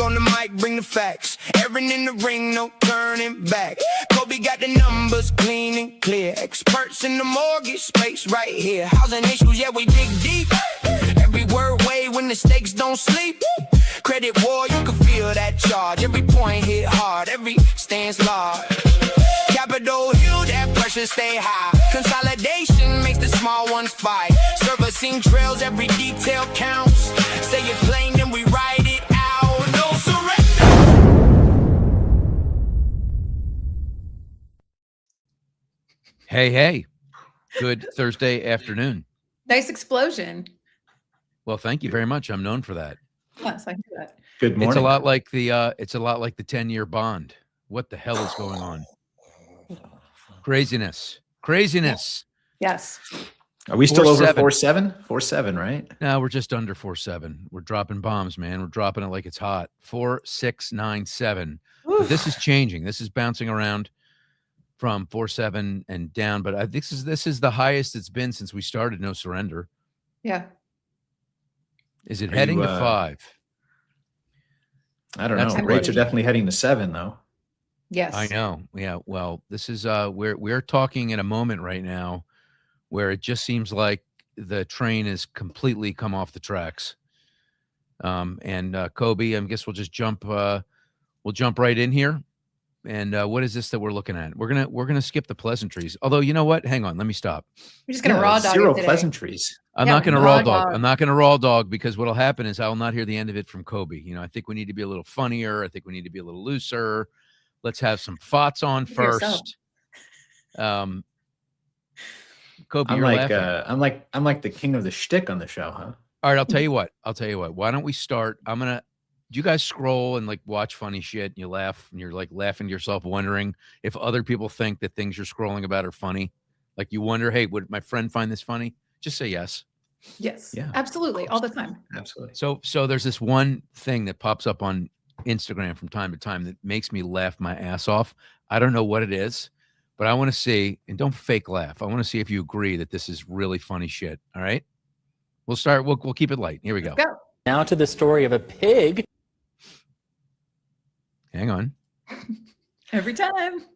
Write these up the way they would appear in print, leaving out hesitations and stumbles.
on the mic, bring the facts. Aaron in the ring, no turning back. Kobe got the numbers clean and clear. Experts in the mortgage space right here. Housing issues, yeah, we dig deep. Every word weigh when the stakes don't sleep. Credit war, you can feel that charge. Every point hit hard, every stance large. Capitol Hill, that pressure stay high. Consolidation makes the small ones fight. Servicing trails, every detail counts. Say it plain, then we write it out. No surrender. Hey. Good Thursday afternoon. Nice explosion. Well, thank you very much. I'm known for that. Yes, I do that. Good morning. It's a lot like the 10-year bond. What the hell is going on? Craziness. Yes. Are we still over 4.7? 4.7? 4.7, right? No, we're just under 4.7. We're dropping bombs, man. We're dropping it like it's hot. 4.697. But this is changing. This is bouncing around from 4.7 and down. But this is the highest it's been since we started No Surrender. Yeah. Is it heading to 5? I don't know. Rates are definitely heading to 7, though. Yes. I know. Yeah. Well, this is we're talking in a moment right now where it just seems like the train has completely come off the tracks. And Kobe, I guess we'll just jump right in here. And what is this that we're looking at? We're gonna skip the pleasantries. Although, you know what? Hang on, let me stop. We're just gonna raw dog zero it today. pleasantries. I'm not gonna raw dog. I'm not gonna raw dog because what'll happen is I will not hear the end of it from Kobe. You know, I think we need to be a little funnier. I think we need to be a little looser. Let's have some thoughts on first. Kobe, I'm like the king of the shtick on the show, huh? All right, I'll tell you what. Why don't we start? Do you guys scroll and like watch funny shit and you laugh and you're like laughing to yourself, wondering if other people think that things you're scrolling about are funny? Like you wonder, hey, would my friend find this funny? Just say yes. Yes. Yeah. Absolutely. All the time. Absolutely. So there's this one thing that pops up on Instagram from time to time that makes me laugh my ass off. I don't know what it is, but I want to see, and don't fake laugh. I want to see if you agree that this is really funny shit. All right. We'll start. We'll keep it light. Here we go. Now to the story of a pig. Hang on. Every time.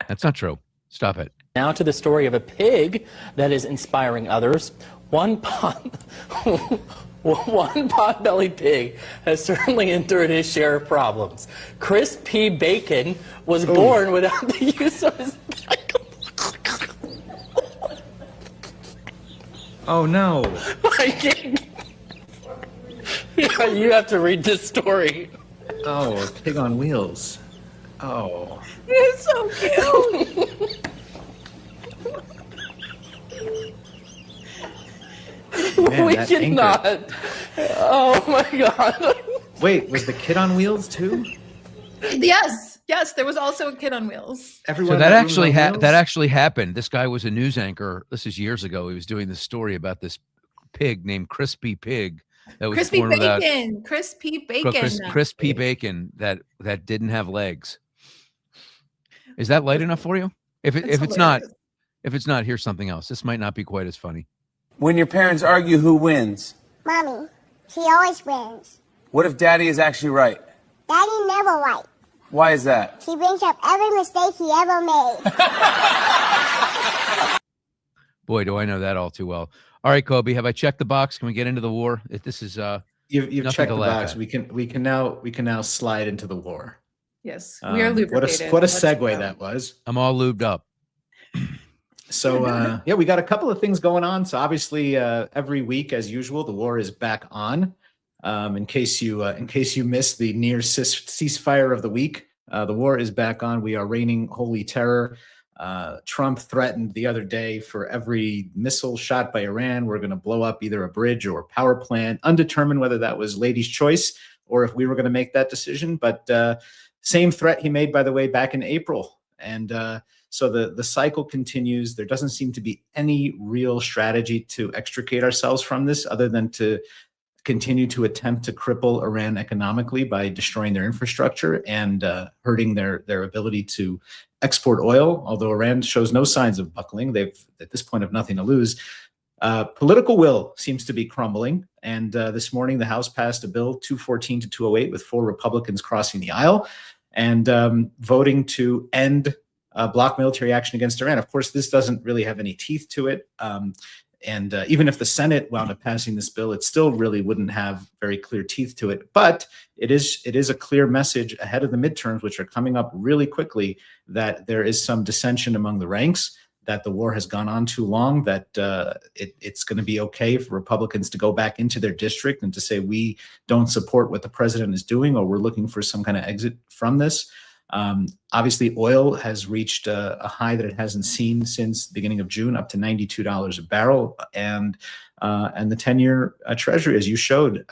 That's not true. Stop it. Now to the story of a pig that is inspiring others. One pot-bellied pig has certainly endured his share of problems. Chris P. Bacon was born without the use of his Oh no. Yeah, you have to read this story. Oh, a pig on wheels. Oh. It's so cute. Man, We that cannot. anchor. Oh my God. Wait, was the kid on wheels too? Yes. There was also a kid on wheels. Everyone So that in the room on wheels? actually happened. This guy was a news anchor. This is years ago. He was doing this story about this pig named Crispy Pig that was Crispy born bacon. Crispy bacon. Crispy Bacon that didn't have legs. Is that light enough for you? If it's not, here's something else. This might not be quite as funny. When your parents argue, who wins? Mommy. She always wins. What if Daddy is actually right? Daddy never right. Why is that? He brings up every mistake he ever made. Boy, do I know that all too well. All right, Kobe, have I checked the box? Can we get into the war? This is You've checked the box. We can now slide into the war. Yes, we are lubricated. What a segue that was. I'm all lubed up. So yeah, we got a couple of things going on. So obviously, every week, as usual, the war is back on. In case you missed the near ceasefire of the week, the war is back on. We are raining holy terror. Trump threatened the other day for every missile shot by Iran, we're going to blow up either a bridge or a power plant. Undetermined whether that was lady's choice or if we were going to make that decision. But same threat he made, by the way, back in April. And so the cycle continues. There doesn't seem to be any real strategy to extricate ourselves from this other than to continue to attempt to cripple Iran economically by destroying their infrastructure and hurting their ability to export oil. Although Iran shows no signs of buckling, they've at this point have nothing to lose. Political will seems to be crumbling. And this morning, the House passed a bill 214 to 208 with 4 Republicans crossing the aisle and voting to end block military action against Iran. Of course, this doesn't really have any teeth to it. And even if the Senate wound up passing this bill, it still really wouldn't have very clear teeth to it. But it is a clear message ahead of the midterms, which are coming up really quickly, that there is some dissension among the ranks, that the war has gone on too long, that it's going to be okay for Republicans to go back into their district and to say, we don't support what the president is doing, or we're looking for some kind of exit from this. Obviously, oil has reached a high that it hasn't seen since the beginning of June, up to $92 a barrel, and the 10-year Treasury, as you showed,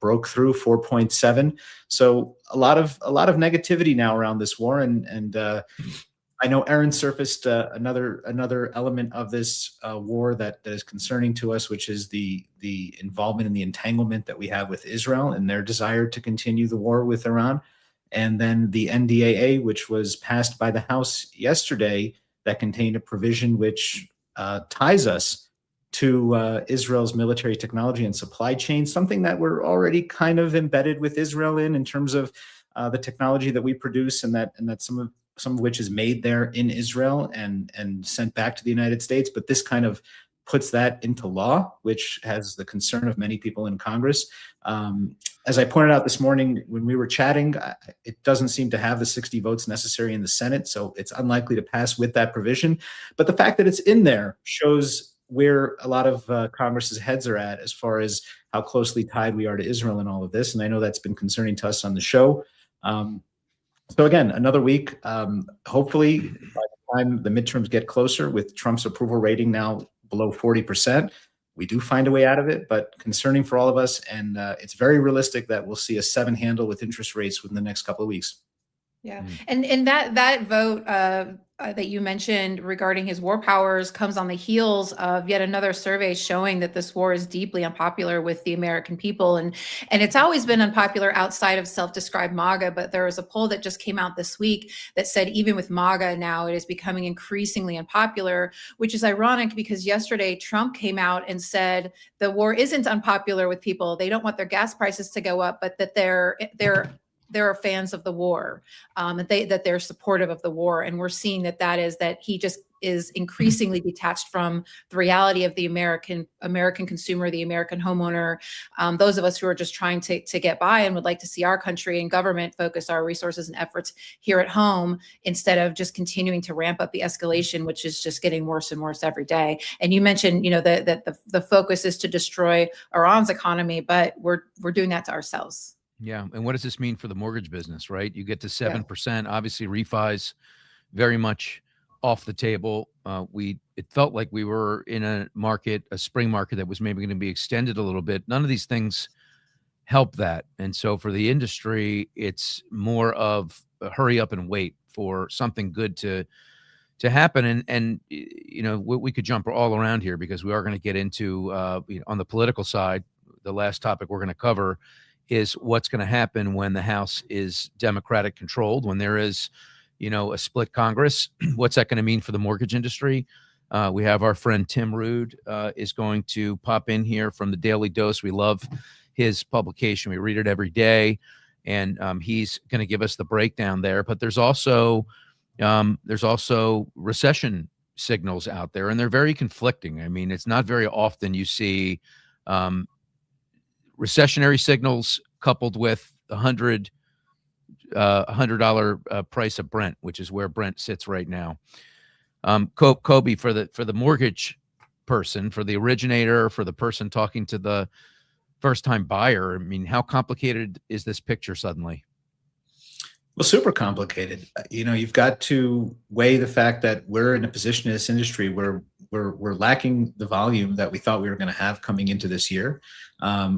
broke through 4.7. So a lot of negativity now around this war, and I know Aaron surfaced another element of this war that is concerning to us, which is the involvement and the entanglement that we have with Israel and their desire to continue the war with Iran. And then the NDAA, which was passed by the House yesterday, that contained a provision which ties us to Israel's military technology and supply chain, something that we're already kind of embedded with Israel in terms of the technology that we produce, and that some of which is made there in Israel and sent back to the United States. But this kind of puts that into law, which has the concern of many people in Congress. As I pointed out this morning when we were chatting, it doesn't seem to have the 60 votes necessary in the Senate, so it's unlikely to pass with that provision. But the fact that it's in there shows where a lot of Congress's heads are at as far as how closely tied we are to Israel in all of this. And I know that's been concerning to us on the show. So again, another week, hopefully by the time the midterms get closer, with Trump's approval rating now below 40%, we do find a way out of it, but concerning for all of us. And it's very realistic that we'll see a 7 handle with interest rates within the next couple of weeks. Yeah. And that vote that you mentioned regarding his war powers comes on the heels of yet another survey showing that this war is deeply unpopular with the American people. And it's always been unpopular outside of self-described MAGA, but there was a poll that just came out this week that said even with MAGA now, it is becoming increasingly unpopular, which is ironic because yesterday Trump came out and said the war isn't unpopular with people. They don't want their gas prices to go up, but that they're fans of the war, that they're supportive of the war. And we're seeing that he just is increasingly detached from the reality of the American consumer, the American homeowner, those of us who are just trying to get by and would like to see our country and government focus our resources and efforts here at home instead of just continuing to ramp up the escalation, which is just getting worse and worse every day. And you mentioned, that the focus is to destroy Iran's economy, but we're doing that to ourselves. Yeah. And what does this mean for the mortgage business, right? You get to 7%, obviously refis very much off the table. It felt like we were in a spring market that was maybe going to be extended a little bit. None of these things help that. And so for the industry, it's more of a hurry up and wait for something good to happen. And we could jump all around here because we are going to get into, on the political side, the last topic we're going to cover is what's going to happen when the House is Democratic controlled, when there is, a split Congress. What's that going to mean for the mortgage industry? We have our friend Tim Rude is going to pop in here from the Daily Dose. We love his publication. We read it every day, and he's going to give us the breakdown there. But there's also recession signals out there, and they're very conflicting. I mean, it's not very often you see recessionary signals coupled with $100 price of Brent, which is where Brent sits right now. Kobe, for the mortgage person, for the originator, for the person talking to the first-time buyer, I mean, how complicated is this picture suddenly? Well, super complicated. You've got to weigh the fact that we're in a position in this industry where we're lacking the volume that we thought we were going to have coming into this year.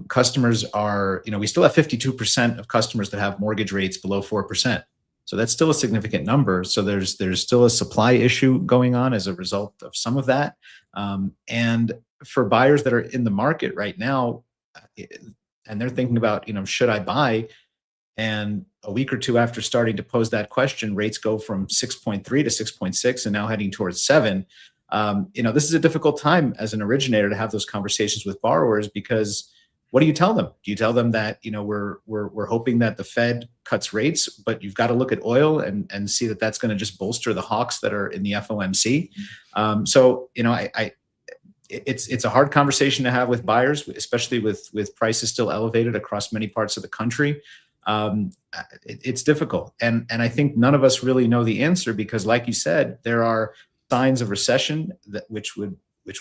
Customers are, we still have 52% of customers that have mortgage rates below 4%. So that's still a significant number. So there's still a supply issue going on as a result of some of that. And for buyers that are in the market right now, and they're thinking about, should I buy? And a week or two after starting to pose that question, rates go from 6.3 to 6.6 and now heading towards 7. This is a difficult time as an originator to have those conversations with borrowers because what do you tell them? Do you tell them that, we're hoping that the Fed cuts rates, but you've got to look at oil and see that that's going to just bolster the hawks that are in the FOMC? It's a hard conversation to have with buyers, especially with prices still elevated across many parts of the country. It's difficult. And I think none of us really know the answer because, like you said, there are signs of recession which would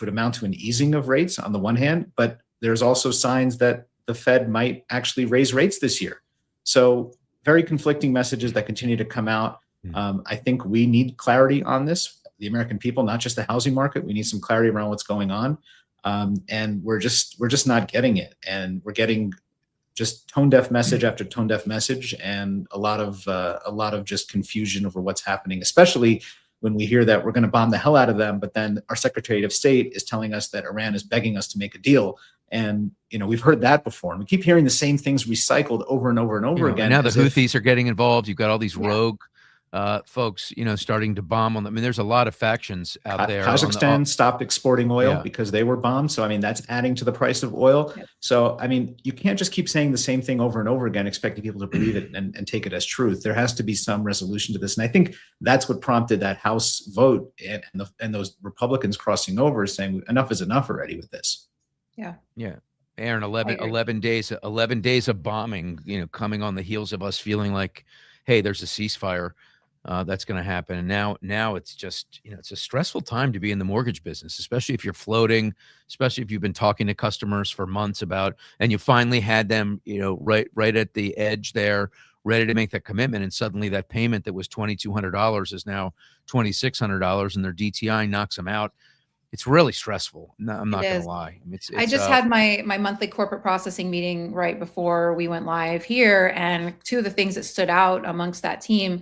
amount to an easing of rates on the one hand, but there's also signs that the Fed might actually raise rates this year. So very conflicting messages that continue to come out. I think we need clarity on this. The American people, not just the housing market, we need some clarity around what's going on. And we're just not getting it. And we're getting just tone deaf message after tone deaf message, and a lot of just confusion over what's happening, especially when we hear that we're going to bomb the hell out of them, but then our Secretary of State is telling us that Iran is begging us to make a deal. And, we've heard that before, and we keep hearing the same things recycled over and over and over again. Now the Houthis are getting involved. You've got all these rogue folks, starting to bomb on them. I mean, there's a lot of factions out there. Kazakhstan stopped exporting oil because they were bombed. So, I mean, that's adding to the price of oil. Yep. So, I mean, you can't just keep saying the same thing over and over again, expecting people to believe it and take it as truth. There has to be some resolution to this. And I think that's what prompted that House vote and those Republicans crossing over saying enough is enough already with this. Yeah. Yeah. Aaron, 11 days of bombing, coming on the heels of us feeling like, hey, there's a ceasefire. That's going to happen. And now it's just, it's a stressful time to be in the mortgage business, especially if you're floating, especially if you've been talking to customers for months and you finally had them, right at the edge there, ready to make that commitment. And suddenly that payment that was $2,200 is now $2,600 and their DTI knocks them out. It's really stressful. No, I'm not going to lie. I just had my monthly corporate processing meeting right before we went live here. And two of the things that stood out amongst that team,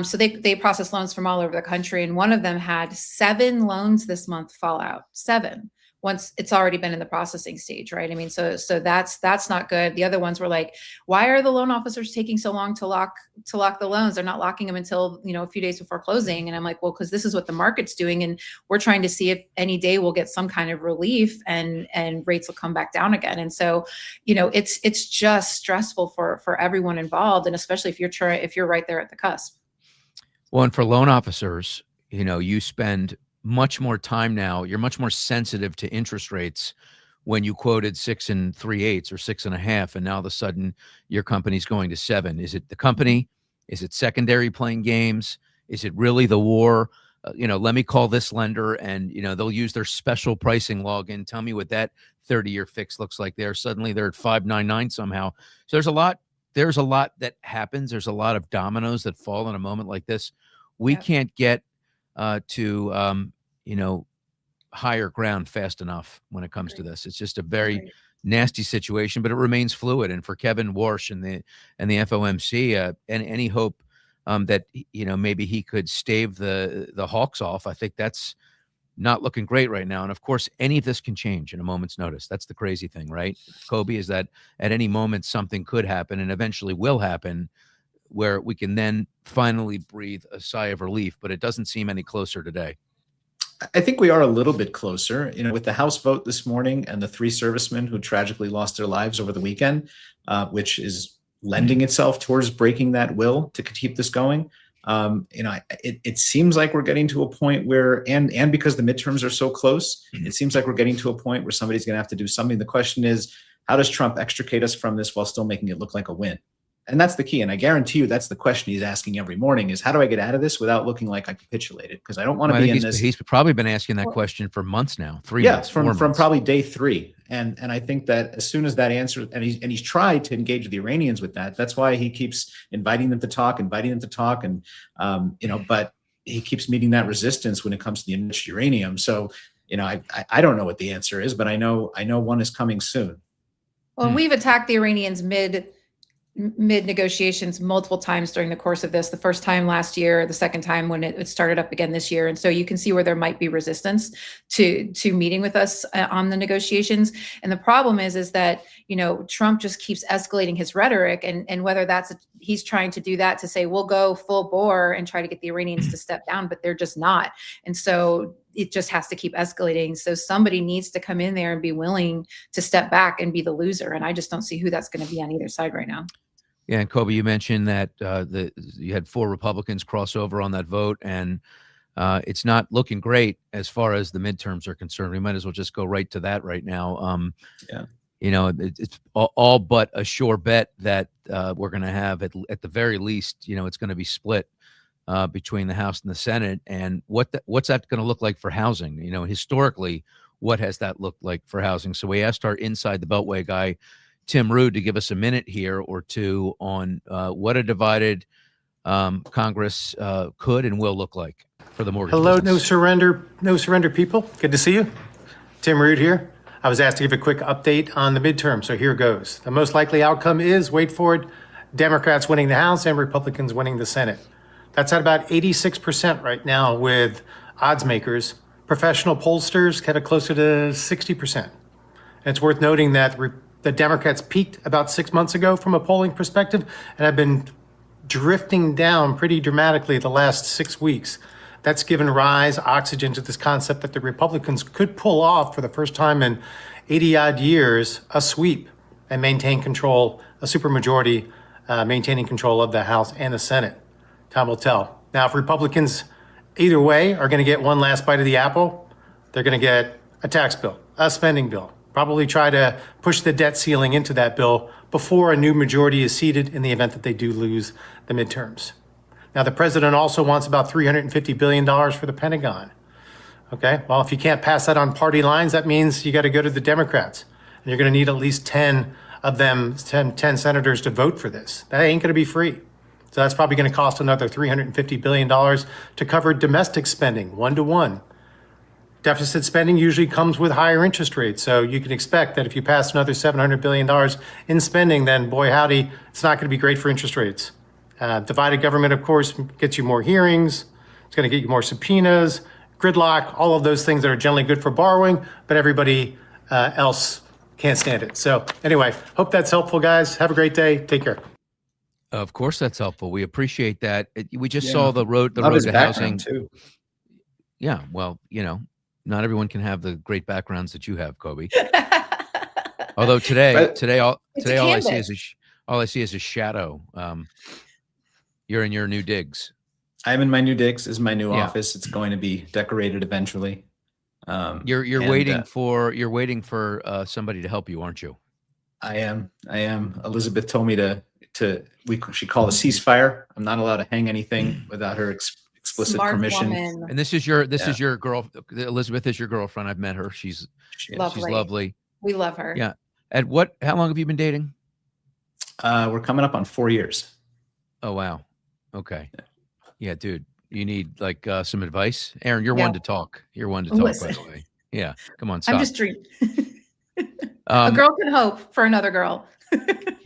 so they process loans from all over the country. And one of them had 7 loans this month fall out, 7, once it's already been in the processing stage, right? I mean, so that's not good. The other ones were like, why are the loan officers taking so long to lock the loans? They're not locking them until, a few days before closing. And I'm like, well, because this is what the market's doing. And we're trying to see if any day we'll get some kind of relief and rates will come back down again. And so, it's just stressful for everyone involved. And especially if you're right there at the cusp. Well, and for loan officers, you spend much more time now. You're much more sensitive to interest rates when you quoted 6 3/8 or 6.5, and now all of a sudden your company's going to 7. Is it the company? Is it secondary playing games? Is it really the war? Let me call this lender, and they'll use their special pricing login. Tell me what that 30-year fix looks like. Suddenly they're at 5.99 somehow. So there's a lot that happens. There's a lot of dominoes that fall in a moment like this. We can't get to higher ground fast enough when it comes to this. It's just a very nasty situation, but it remains fluid. And for Kevin Warsh and the FOMC, and any hope that maybe he could stave the hawks off, I think that's not looking great right now. And of course, any of this can change in a moment's notice. That's the crazy thing, right, Kobe? Is that at any moment something could happen, and eventually will happen, where we can then finally breathe a sigh of relief, but it doesn't seem any closer today. I think we are a little bit closer, with the House vote this morning and the 3 servicemen who tragically lost their lives over the weekend, which is lending itself towards breaking that will to keep this going. It seems like we're getting to a point where, and because the midterms are so close, it seems like we're getting to a point where somebody's going to have to do something. The question is, how does Trump extricate us from this while still making it look like a win? And that's the key. And I guarantee you that's the question he's asking every morning is, how do I get out of this without looking like I capitulated? Because I don't want to be in this. He's probably been asking that question for months now, 3 months. From probably day 3. And I think that as soon as that answer, and he's tried to engage the Iranians with that. That's why he keeps inviting them to talk. And, but he keeps meeting that resistance when it comes to the enriched uranium. So, I don't know what the answer is, but I know one is coming soon. Well, we've attacked the Iranians mid negotiations multiple times during the course of this. The first time last year, the second time when it started up again this year. And so you can see where there might be resistance to meeting with us on the negotiations. And the problem is that, Trump just keeps escalating his rhetoric, and whether he's trying to do that to say, we'll go full bore and try to get the Iranians to step down, but they're just not. And so it just has to keep escalating. So somebody needs to come in there and be willing to step back and be the loser. And I just don't see who that's going to be on either side right now. Yeah, and Kobe, you mentioned that you had 4 Republicans cross over on that vote, and it's not looking great as far as the midterms are concerned. We might as well just go right to that right now. Yeah. You know, it's all but a sure bet that we're going to have at the very least, you know, it's going to be split between the House and the Senate. And what's that going to look like for housing? You know, historically, what has that looked like for housing? So we asked our Inside the Beltway guy, Tim Rude, to give us a minute here or two on what a divided Congress could and will look like for the mortgage Hello, business. no surrender people. Good to see you. Tim Rude here. I was asked to give a quick update on the midterm, so here goes. The most likely outcome is, wait for it, Democrats winning the House and Republicans winning the Senate. That's at about 86% right now with odds makers. Professional pollsters have it closer to 60%. And it's worth noting that the Democrats peaked about 6 months ago from a polling perspective and have been drifting down pretty dramatically the last 6 weeks. That's given oxygen to this concept that the Republicans could pull off for the first time in 80 odd years, a sweep and maintain control, a supermajority, maintaining control of the House and the Senate. Time will tell. Now, if Republicans either way are going to get one last bite of the apple, they're going to get a tax bill, a spending bill, probably try to push the debt ceiling into that bill before a new majority is seated in the event that they do lose the midterms. Now, the president also wants about $350 billion for the Pentagon. Okay, well, if you can't pass that on party lines, that means you got to go to the Democrats. And you're going to need at least 10 of them, 10 senators to vote for this. That ain't going to be free. So that's probably going to cost another $350 billion to cover domestic spending, 1-to-1. Deficit spending usually comes with higher interest rates. So you can expect that if you pass another $700 billion in spending, then boy, howdy, it's not going to be great for interest rates. Divided government, of course, gets you more hearings. It's going to get you more subpoenas, gridlock, all of those things that are generally good for borrowing, but everybody else can't stand it. So anyway, hope that's helpful, guys. Have a great day. Take care. Of course, that's helpful. We appreciate that. We just saw the road to housing too. Yeah, well, you know, not everyone can have the great backgrounds that you have, Kobe. Although today all I see is a shadow. You're in your new digs. I'm in my new digs. This is my new office. It's going to be decorated eventually. You're waiting for somebody to help you, aren't you? I am. Elizabeth told me she called a ceasefire. I'm not allowed to hang anything without her explicit Smart permission. woman. And this is your girl. Elizabeth is your girlfriend. I've met her. She's lovely. We love her. Yeah. How long have you been dating? We're coming up on 4 years. Oh, wow. Okay. Yeah, dude, you need like some advice. Aaron, you're one to talk. You're one to talk, Listen. by the way. Yeah. Come on, stop. I'm just dreaming. A girl can hope for another girl.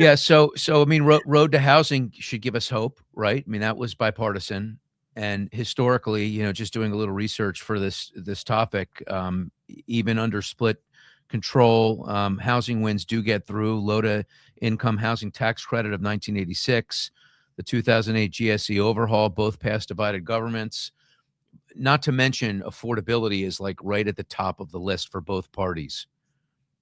Yeah. So I mean, road to housing should give us hope, right? I mean, that was bipartisan, and historically, you know, just doing a little research for this topic, even under split control, housing wins do get through. Low to income housing tax credit of 1986, the 2008 GSE overhaul, both passed divided governments. Not to mention affordability is like right at the top of the list for both parties.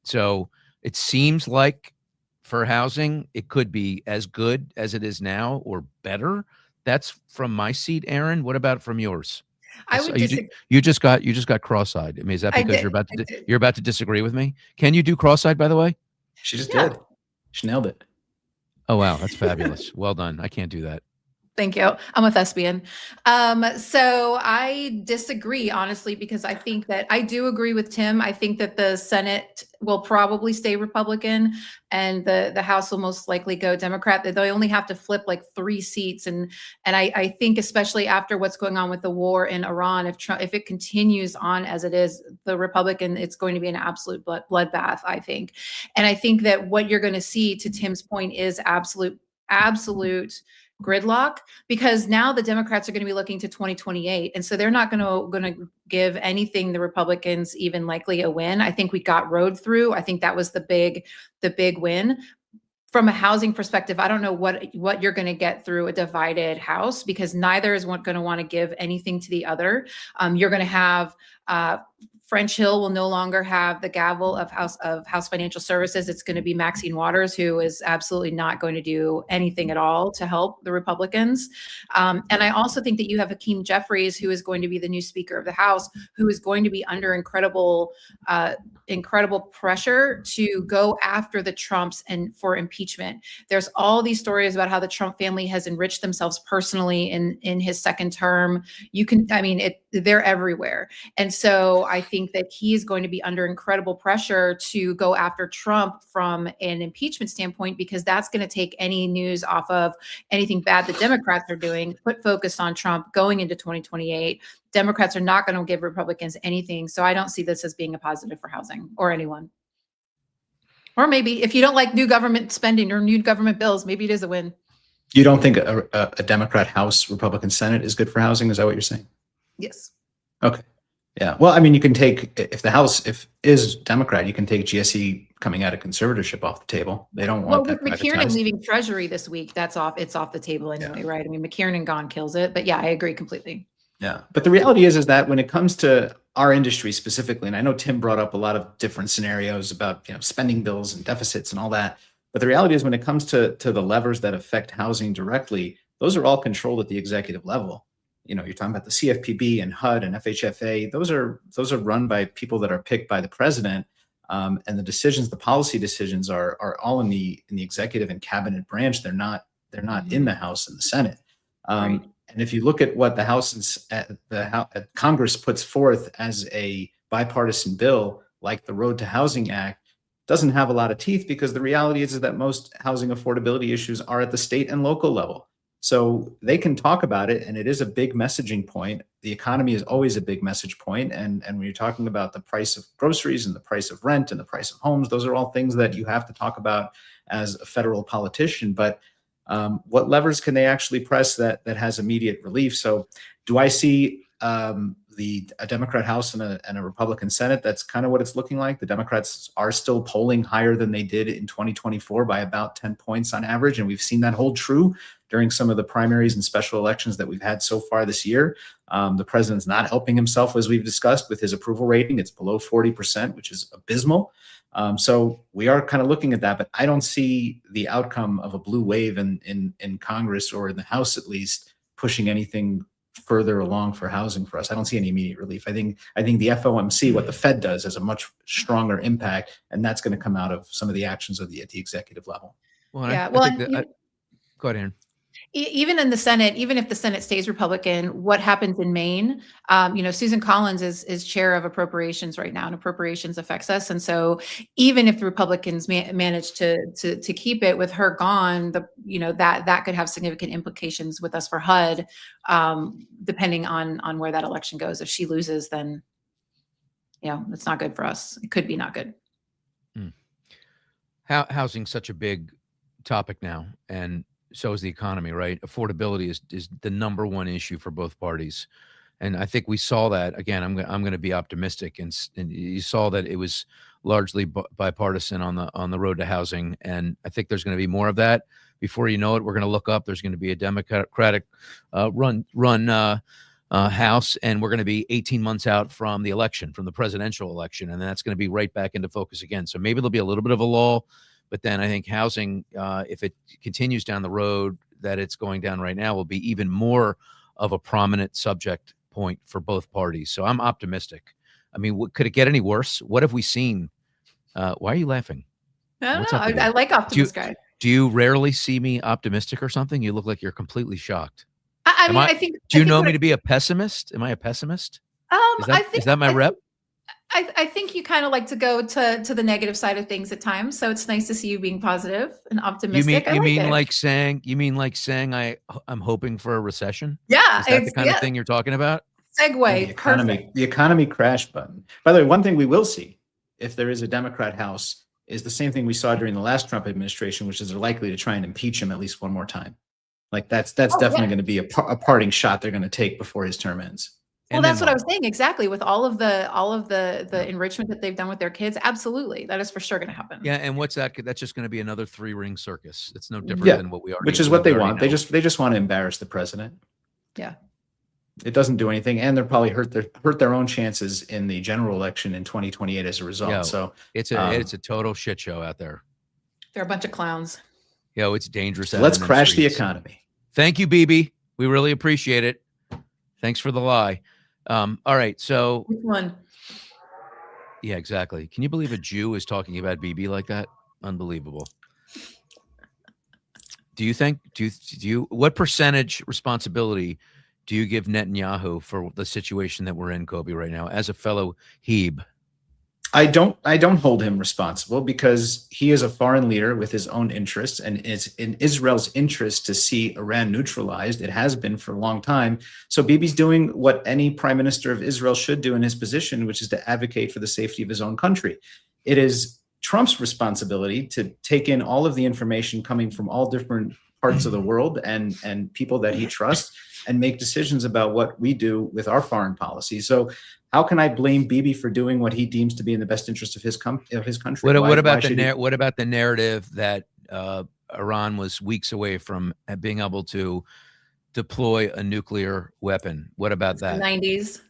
So it seems like for housing, it could be as good as it is now or better. That's from my seat, Aaron. What about from yours? I would you just got cross-eyed. I mean, is that because you're about to disagree with me? Can you do cross-eyed, by the way? She just did. She nailed it. Oh, wow. That's fabulous. Well done. I can't do that. Thank you. I'm a thespian. So I disagree, honestly, because I think that I do agree with Tim. I think that the Senate will probably stay Republican and the House will most likely go Democrat. They only have to flip like 3 seats. And I think especially after what's going on with the war in Iran, if it continues on as it is, the Republican, it's going to be an absolute bloodbath, I think. And I think that what you're going to see, to Tim's point, is absolute gridlock, because now the Democrats are going to be looking to 2028. And so they're not going to give anything the Republicans even likely a win. I think we got rode through. I think that was the big win. from a housing perspective, I don't know what you're going to get through a divided House, because neither is going to want to give anything to the other. You're going to have French Hill will no longer have the gavel of House Financial Services. It's going to be Maxine Waters, who is absolutely not going to do anything at all to help the Republicans. And I also think that you have Hakeem Jeffries, who is going to be the new Speaker of the House, who is going to be under incredible pressure to go after the Trumps and for impeachment. There's all these stories about how the Trump family has enriched themselves personally in his second term. They're everywhere. And so I think that he is going to be under incredible pressure to go after Trump from an impeachment standpoint, because that's going to take any news off of anything bad the Democrats are doing, put focus on Trump going into 2028. Democrats are not going to give Republicans anything. So I don't see this as being a positive for housing or anyone. Or maybe if you don't like new government spending or new government bills, maybe it is a win. You don't think a Democrat House, Republican Senate is good for housing? Is that what you're saying? Yes. Okay. Yeah. Well, I mean, you can take, if the House is Democrat, you can take GSE coming out of conservatorship off the table. They don't want that with McKiernan privatized. leaving Treasury this week, it's off the table anyway, right? I mean, McKiernan gone kills it, but yeah, I agree completely. Yeah. But the reality is that when it comes to our industry specifically, and I know Tim brought up a lot of different scenarios about, spending bills and deficits and all that. But the reality is when it comes to the levers that affect housing directly, those are all controlled at the executive level. You're talking about the CFPB and HUD and FHFA. Those are run by people that are picked by the president, and the policy decisions are all in the executive and cabinet branch. They're not in the House and the Senate. Right. And if you look at what the House Congress puts forth as a bipartisan bill, like the Road to Housing Act, doesn't have a lot of teeth, because the reality is that most housing affordability issues are at the state and local level. So they can talk about it, and it is a big messaging point. The economy is always a big message point. And when you're talking about the price of groceries and the price of rent and the price of homes, those are all things that you have to talk about as a federal politician. But what levers can they actually press that has immediate relief? So do I see a Democrat House and a Republican Senate? That's kind of what it's looking like. The Democrats are still polling higher than they did in 2024 by about 10 points on average. And we've seen that hold true during some of the primaries and special elections that we've had so far this year. The president's not helping himself, as we've discussed, with his approval rating. It's below 40%, which is abysmal. So we are kind of looking at that, but I don't see the outcome of a blue wave in Congress, or in the House at least, pushing anything further along for housing for us. I don't see any immediate relief. I think the FOMC, what the Fed does, has a much stronger impact, and that's going to come out of some of the actions at the executive level. Well, Yeah. I think go ahead, Aaron. Even in the Senate, even if the Senate stays Republican, what happens in Maine? Susan Collins is chair of appropriations right now, and appropriations affects us. And so, even if the Republicans manage to keep it with her gone, that could have significant implications with us for HUD, depending on where that election goes. If she loses, then it's not good for us. It could be not good. Housing's such a big topic now, and so is the economy, right? Affordability is the number one issue for both parties. And I think we saw that. Again, I'm going to be optimistic. And you saw that it was largely bipartisan on the road to housing. And I think there's going to be more of that. Before you know it, we're going to look up. There's going to be a Democratic run House, and we're going to be 18 months out from the election, from the presidential election. And that's going to be right back into focus again. So maybe there'll be a little bit of a lull. But then I think housing, if it continues down the road that it's going down right now, will be even more of a prominent subject point for both parties. So I'm optimistic. I mean, could it get any worse? What have we seen? Why are you laughing? I don't know. I like optimist guys. Do you rarely see me optimistic or something? You look like you're completely shocked. I think. Do you know me to be a pessimist? Am I a pessimist? Is that my rep? I think you kind of like to go to the negative side of things at times. So it's nice to see you being positive and optimistic. You mean like saying I'm hoping for a recession? Yeah. Is that the kind of thing you're talking about? Segue. The economy crash button. By the way, one thing we will see if there is a Democrat House is the same thing we saw during the last Trump administration, which is they're likely to try and impeach him at least one more time. Like that's definitely going to be a parting shot they're going to take before his term ends. Well, And then that's what I what? was saying exactly with all of the enrichment that they've done with their kids. Absolutely, that is for sure going to happen. Yeah, and what's that? That's just going to be another 3-ring circus. It's no different Yeah, than what we which already is what they already want. They know. just want to embarrass the president. Yeah. It doesn't do anything, and they're probably hurt their own chances in the general election in 2028 as a result. Yo, So it's a total shit show out there. They're a bunch of clowns. Yo, it's dangerous. let's out in them crash the streets. economy. Thank you, BB. We really appreciate it. Thanks for the lie. All right, so Which one? yeah, exactly. Can you believe a Jew is talking about BB like that? Unbelievable. Do you what percentage responsibility do you give Netanyahu for the situation that we're in, Kobe, right now, as a fellow Heb? I don't hold him responsible because he is a foreign leader with his own interests, and it's in Israel's interest to see Iran neutralized. It has been for a long time. So Bibi's doing what any prime minister of Israel should do in his position, which is to advocate for the safety of his own country. It is Trump's responsibility to take in all of the information coming from all different parts of the world and people that he trusts and make decisions about what we do with our foreign policy. So how can I blame Bibi for doing what he deems to be in the best interest of his country? What about the narrative that Iran was weeks away from being able to deploy a nuclear weapon? What about that? 90s.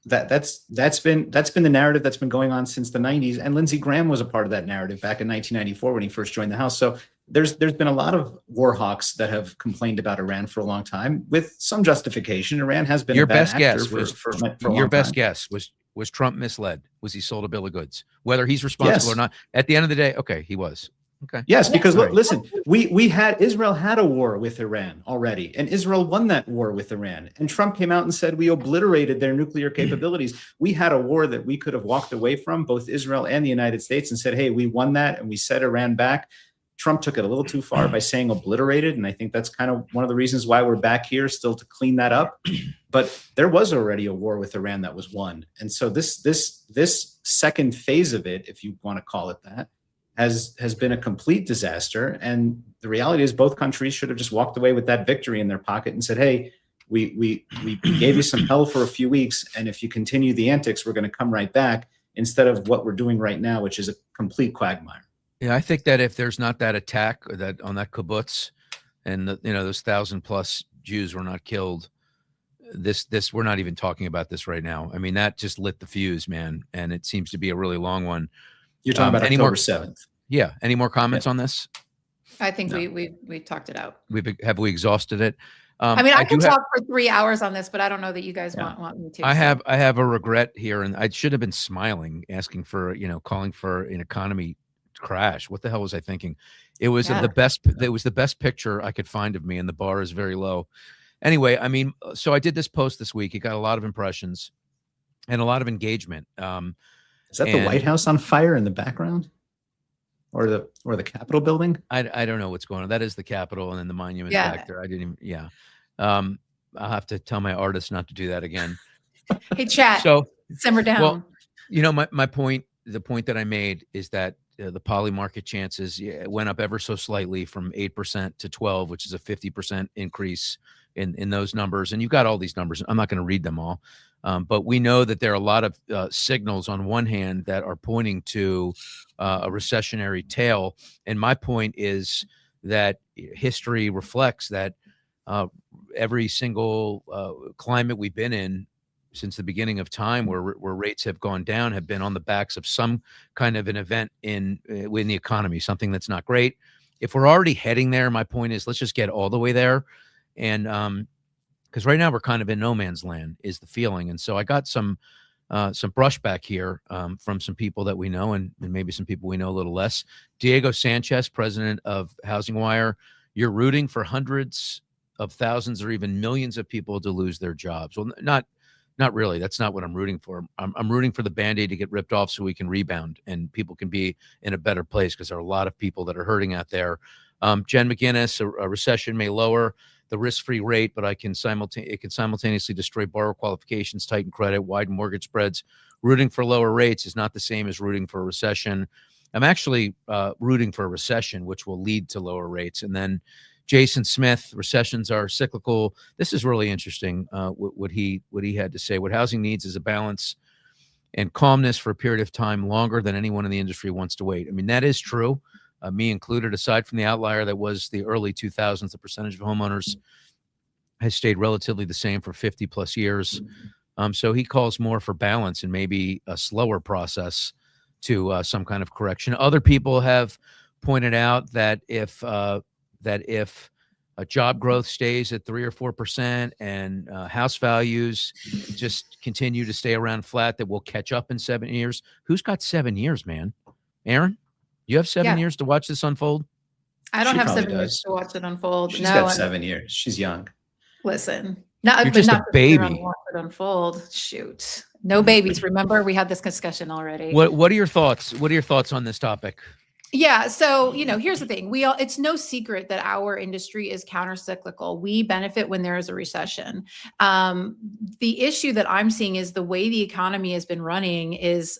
That's been the narrative that's been going on since the 90s, and Lindsey Graham was a part of that narrative back in 1994 when he first joined the House. So there's been a lot of war hawks that have complained about Iran for a long time with some justification. Iran has been Your a bad best actor guess for was a long your best time. guess was Trump misled? Was he sold a bill of goods? Whether he's responsible or not, at the end of the day, okay, he was. Okay. Yes, because Right. listen, Israel had a war with Iran already, and Israel won that war with Iran. And Trump came out and said we obliterated their nuclear capabilities. We had a war that we could have walked away from, both Israel and the United States, and said, hey, we won that and we set Iran back. Trump took it a little too far by saying obliterated, and I think that's kind of one of the reasons why we're back here still to clean that up. But there was already a war with Iran that was won, and so this second phase of it, if you want to call it that, has been a complete disaster. And the reality is both countries should have just walked away with that victory in their pocket and said, hey, we gave you some hell for a few weeks, and if you continue the antics, we're going to come right back, instead of what we're doing right now, which is a complete quagmire. Yeah, I think that if there's not that attack or that on that kibbutz, and those 1,000+ Jews were not killed, this we're not even talking about this right now. I mean, that just lit the fuse, man, and it seems to be a really long one. You're talking about October 7th. Yeah. Any more comments on this? I think we talked it out. Have we exhausted it? I mean, I can talk for 3 hours on this, but I don't know that you guys want me to. I have a regret here, and I should have been smiling, asking for, calling for an economy crash. What the hell was I thinking? It was the best picture I could find of me, and the bar is very low. Anyway, I mean, so I did this post this week. It got a lot of impressions and a lot of engagement. Is that the White House on fire in the background? Or the Capitol building? I don't know what's going on. That is the Capitol, and then the monument back there. I didn't even. I'll have to tell my artist not to do that again. Hey, chat. So simmer down. Well, my point, the point that I made is that the poly market chances went up ever so slightly from 8% to 12%, which is a 50% increase in those numbers. And you've got all these numbers. I'm not going to read them all. But we know that there are a lot of signals on one hand that are pointing to a recessionary tail. And my point is that history reflects that every single climate we've been in since the beginning of time where rates have gone down have been on the backs of some kind of an event in the economy, something that's not great. If we're already heading there, my point is let's just get all the way there. And because right now we're kind of in no man's land is the feeling. And so I got some brushback here from some people that we know and maybe some people we know a little less. Diego Sanchez, president of Housing Wire, you're rooting for hundreds of thousands or even millions of people to lose their jobs. Well, not really. That's not what I'm rooting for. I'm rooting for the Band-Aid to get ripped off so we can rebound and people can be in a better place because there are a lot of people that are hurting out there. Jen McGinnis, a recession may lower the risk-free rate, but it can simultaneously destroy borrower qualifications, tighten credit, widen mortgage spreads. Rooting for lower rates is not the same as rooting for a recession. I'm actually rooting for a recession, which will lead to lower rates. And then Jason Smith, recessions are cyclical. This is really interesting. What he had to say. What housing needs is a balance and calmness for a period of time longer than anyone in the industry wants to wait. I mean, that is true, me included. Aside from the outlier that was the early 2000s, the percentage of homeowners has stayed relatively the same for 50 plus years. So he calls more for balance and maybe a slower process to some kind of correction. Other people have pointed out that if job growth stays at 3 or 4% and house values just continue to stay around flat, that we'll catch up in 7 years. Who's got 7 years, man? Aaron, you have 7 years to watch this unfold? I don't She have probably 7 years does. to watch it unfold. She's No, got 7 years. She's young. listen, You're just a baby. Watch it unfold. Shoot, no babies. Remember, we had this discussion already. What are your thoughts? What are your thoughts on this topic? Yeah. So, here's the thing. It's no secret that our industry is countercyclical. We benefit when there is a recession. The issue that I'm seeing is the way the economy has been running is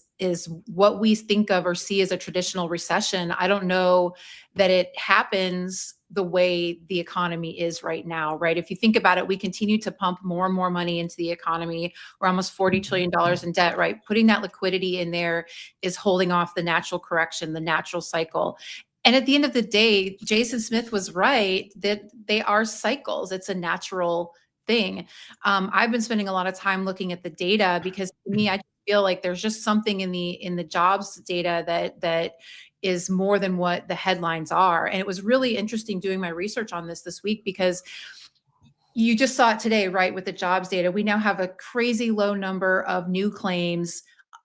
what we think of or see as a traditional recession. I don't know that it happens the way the economy is right now, right? If you think about it, we continue to pump more and more money into the economy. We're almost $40 trillion in debt, right? Putting that liquidity in there is holding off the natural correction, the natural cycle. And at the end of the day, Jason Smith was right that they are cycles. It's a natural thing. I've been spending a lot of time looking at the data because to me, I feel like there's just something in the jobs data that is more than what the headlines are. And it was really interesting doing my research on this week because you just saw it today, right? With the jobs data, we now have a crazy low number of new claims.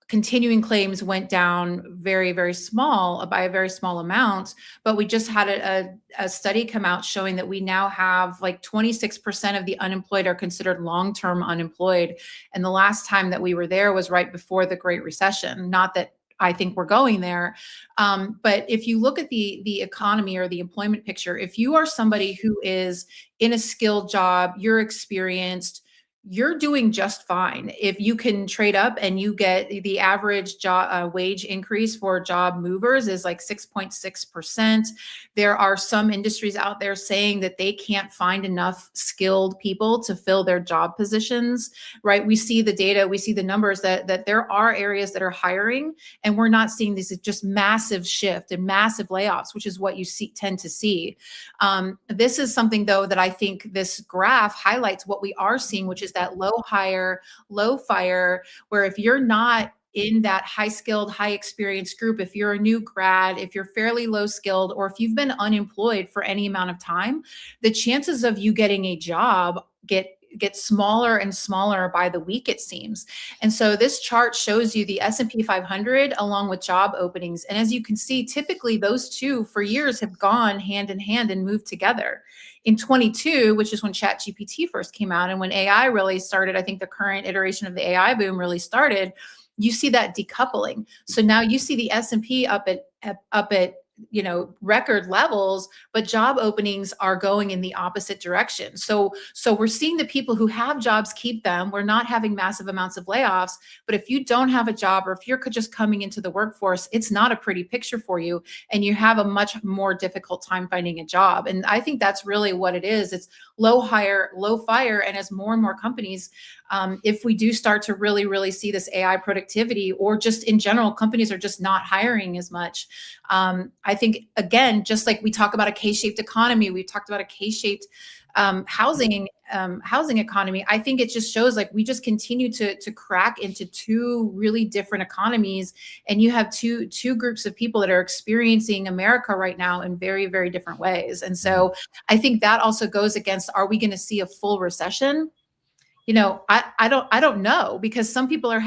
Continuing claims went down very, very small by a very small amount, but we just had a study come out showing that we now have like 26% of the unemployed are considered long-term unemployed. And the last time that we were there was right before the Great Recession. Not that I think we're going there. But if you look at the economy or the employment picture, if you are somebody who is in a skilled job, you're experienced, you're doing just fine. If you can trade up and you get the average job wage increase for job movers is like 6.6%. There are some industries out there saying that they can't find enough skilled people to fill their job positions, right? We see the data, we see the numbers that there are areas that are hiring, and we're not seeing this just massive shift and massive layoffs, which is what you tend to see. This is something though that I think this graph highlights what we are seeing, which is that low hire, low fire, where if you're not in that high skilled, high experienced group, if you're a new grad, if you're fairly low skilled, or if you've been unemployed for any amount of time, the chances of you getting a job get smaller and smaller by the week, it seems. And so this chart shows you the S&P 500 along with job openings. And as you can see, typically those two for years have gone hand in hand and moved together. In 22, which is when ChatGPT first came out and when AI really started, I think the current iteration of the AI boom really started, you see that decoupling. So now you see the S&P up at record levels, but job openings are going in the opposite direction. So we're seeing the people who have jobs keep them. We're not having massive amounts of layoffs, but if you don't have a job or if you're just coming into the workforce, it's not a pretty picture for you and you have a much more difficult time finding a job. And I think that's really what it is. It's low hire, low fire. And as more and more companies, if we do start to really, really see this AI productivity, or just in general, companies are just not hiring as much. I think, again, just like we talk about a K-shaped economy, we've talked about a K-shaped housing economy. I think it just shows like we just continue to crack into two really different economies, and you have two groups of people that are experiencing America right now in very, very different ways. And so I think that also goes against, are we going to see a full recession? I don't know, because some people are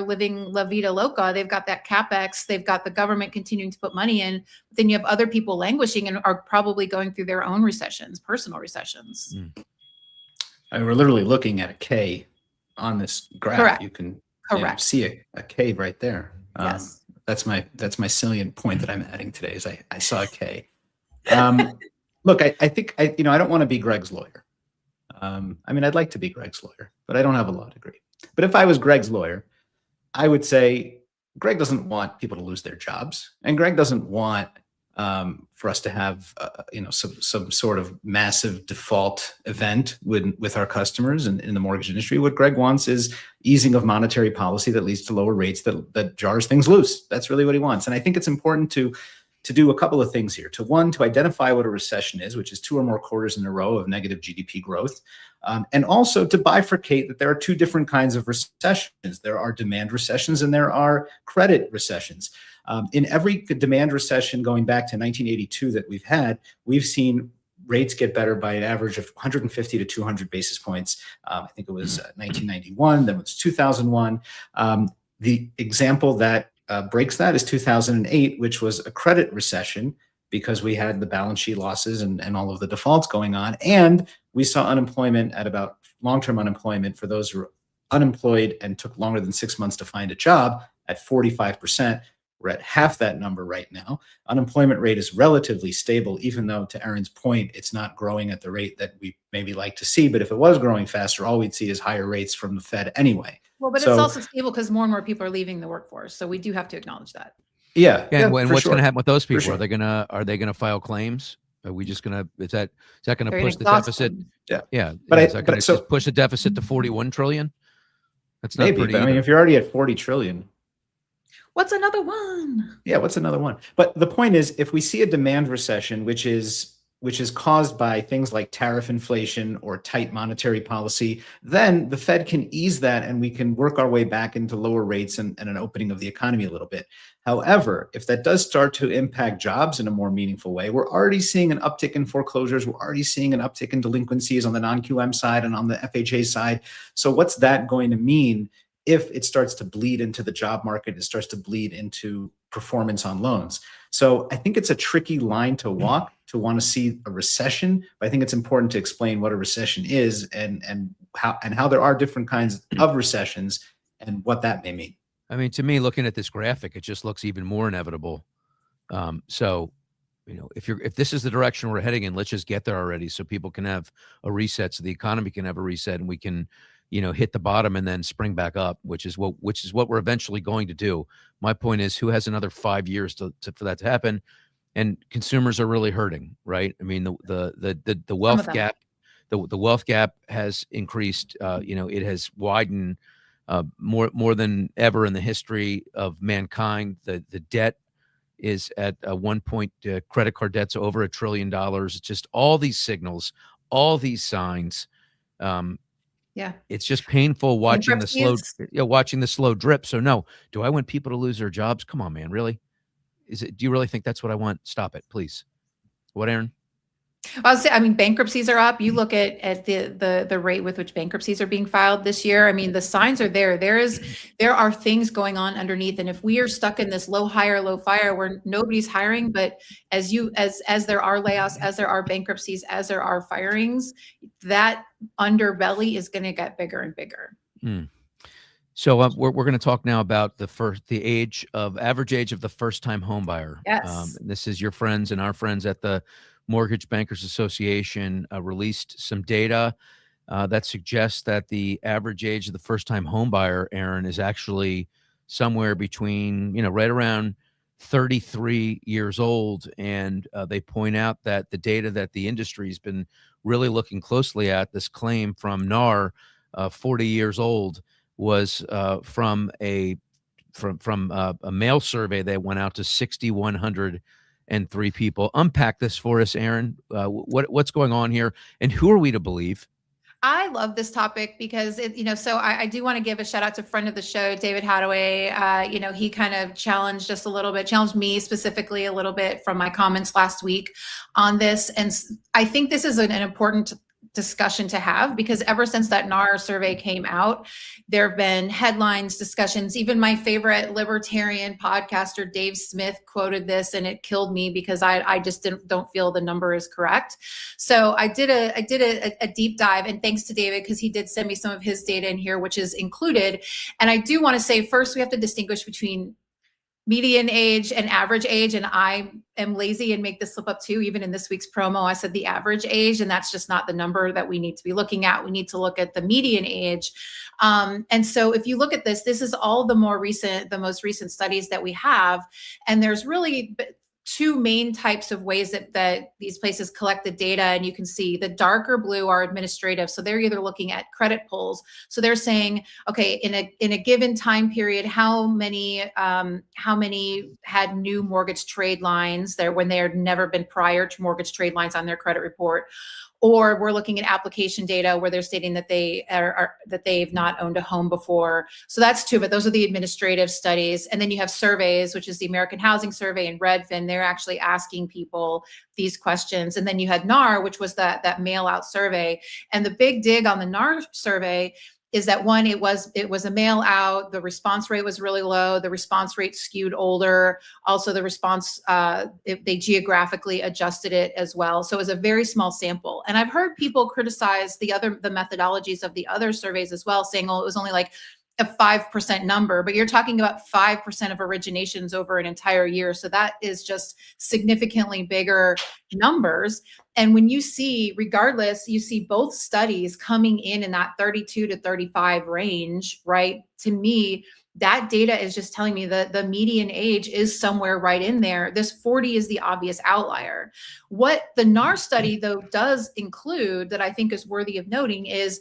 living la vida loca. They've got that CapEx, they've got the government continuing to put money in, but then you have other people languishing and are probably going through their own recessions, personal recessions. We're literally looking at a K on this graph. Correct. You can Correct. see a K right there. Yes. That's my salient point that I'm adding today is I saw a K. Look, I think I don't want to be Greg's lawyer. I'd like to be Greg's lawyer, but I don't have a law degree. But if I was Greg's lawyer, I would say Greg doesn't want people to lose their jobs, and Greg doesn't want for us to have, some sort of massive default event with our customers and in the mortgage industry. What Greg wants is easing of monetary policy that leads to lower rates that jars things loose. That's really what he wants. And I think it's important to do a couple of things here. To identify what a recession is, which is 2 or more quarters in a row of negative GDP growth. And also to bifurcate that there are 2 different kinds of recessions. There are demand recessions and there are credit recessions. In every demand recession going back to 1982 that we've seen rates get better by an average of 150 to 200 basis points. I think it was 1991, then it was 2001. The example that breaks that is 2008, which was a credit recession because we had the balance sheet losses and all of the defaults going on. And we saw unemployment at about long-term unemployment for those who were unemployed and took longer than 6 months to find a job at 45%. We're at half that number right now. Unemployment rate is relatively stable, even though, to Aaron's point, it's not growing at the rate that we maybe like to see. But if it was growing faster, all we'd see is higher rates from the Fed anyway. Well, but it's also stable because more and more people are leaving the workforce. So we do have to acknowledge that. Yeah. And what's sure. going to happen with those people? Sure. Are they gonna file claims? Are we just gonna, is that going to push the exhaust deficit? them. Yeah. But is that going to just push the deficit to 41 trillion? That's not maybe, pretty but I mean, either. if you're already at 40 trillion, What's another one? yeah, what's another one? But the point is, if we see a demand recession, which is caused by things like tariff inflation or tight monetary policy, then the Fed can ease that and we can work our way back into lower rates and an opening of the economy a little bit. However, if that does start to impact jobs in a more meaningful way, we're already seeing an uptick in foreclosures. We're already seeing an uptick in delinquencies on the non-QM side and on the FHA side. So what's that going to mean if it starts to bleed into the job market, it starts to bleed into performance on loans? So I think it's a tricky line to walk to want to see a recession, but I think it's important to explain what a recession is and how there are different kinds of recessions and what that may mean. I mean, to me, looking at this graphic, it just looks even more inevitable. So, if this is the direction we're heading in, let's just get there already so people can have a reset, so the economy can have a reset, and we can, hit the bottom and then spring back up, which is what we're eventually going to do. My point is, who has another 5 years for that to happen? And consumers are really hurting, right? I mean, the wealth gap, the wealth gap has increased. It has widened more than ever in the history of mankind. The debt is at one point, credit card debt's over $1 trillion. It's just all these signals, all these signs. Yeah, it's just painful watching the slow drip. So no, do I want people to lose their jobs? Come on, man, really? Do you really think that's what I want? Stop it, please. What, Aaron? I mean, bankruptcies are up. You look at the rate with which bankruptcies are being filed this year. I mean, the signs are there. There are things going on underneath. And if we are stuck in this low hire, low fire where nobody's hiring, but as there are layoffs, as there are bankruptcies, as there are firings, that underbelly is going to get bigger and bigger. So we're going to talk now about the average age of the first-time home buyer. Yes. This is your friends and our friends at the Mortgage Bankers Association released some data that suggests that the average age of the first-time home buyer, Aaron, is actually somewhere between, right around 33 years old. And they point out that the data that the industry's been really looking closely at, this claim from NAR, 40 years old, was from a mail survey that went out to 6,103 people. Unpack this for us, Aaron. What's going on here, and who are we to believe? I love this topic because so I do want to give a shout out to friend of the show, David Hadaway. He kind of challenged us a little bit, challenged me specifically a little bit from my comments last week on this. And I think this is an important discussion to have, because ever since that NAR survey came out, there have been headlines, discussions. Even my favorite libertarian podcaster, Dave Smith, quoted this, and it killed me because I just don't feel the number is correct. So I did a deep dive, and thanks to David, because he did send me some of his data in here, which is included. And I do want to say, first, we have to distinguish between median age and average age. And I am lazy and make this slip up too. Even in this week's promo, I said the average age, and that's just not the number that we need to be looking at. We need to look at the median age. And so if you look at this is all the most recent studies that we have. And there's really two main types of ways that these places collect the data. And you can see the darker blue are administrative. So they're either looking at credit pulls. So they're saying, okay, in a given time period, how many had new mortgage trade lines there when they had never been prior to mortgage trade lines on their credit report. Or we're looking at application data where they're stating that that they've not owned a home before. So that's two, but those are the administrative studies. And then you have surveys, which is the American Housing Survey and Redfin. They're actually asking people these questions. And then you had NAR, which was that mail out survey. And the big dig on the NAR survey is that one, it was a mail out. The response rate was really low. The response rate skewed older. Also, the response, they geographically adjusted it as well. So it was a very small sample. And I've heard people criticize the methodologies of the other surveys as well, saying, oh, it was only like a 5% number, but you're talking about 5% of originations over an entire year. So that is just significantly bigger numbers. And when you see, regardless, you see both studies coming in that 32 to 35 range, right? To me, that data is just telling me that the median age is somewhere right in there. This 40 is the obvious outlier. What the NAR study, though, does include that I think is worthy of noting is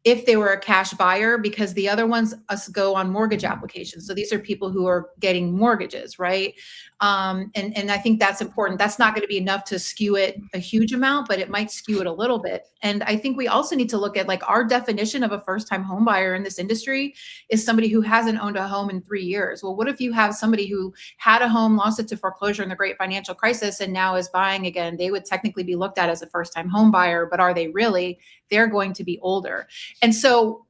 if they were a cash buyer, because the other ones go on mortgage applications. So these are people who are getting mortgages, right? And I think that's important. That's not going to be enough to skew it a huge amount, but it might skew it a little bit. And I think we also need to look at like our definition of a first-time home buyer in this industry is somebody who hasn't owned a home in 3 years. Well, what if you have somebody who had a home, lost it to foreclosure in the great financial crisis, and now is buying again? They would technically be looked at as a first-time home buyer, but are they really? They're going to be older. And so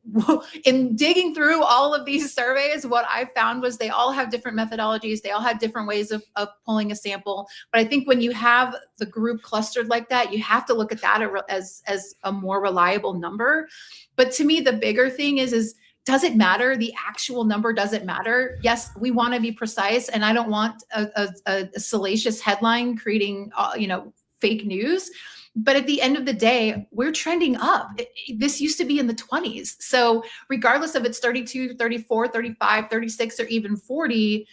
in digging through all of these surveys, what I found was they all have different methodologies. They all have different ways of pulling a sample. But I think when you have the group clustered like that, you have to look at that as a more reliable number. But to me, the bigger thing is does it matter? The actual number doesn't matter. Yes, we want to be precise, and I don't want a salacious headline creating, fake news. But at the end of the day, we're trending up. This used to be in the 20s. So regardless of it's 32, 34, 35, 36, or even 40,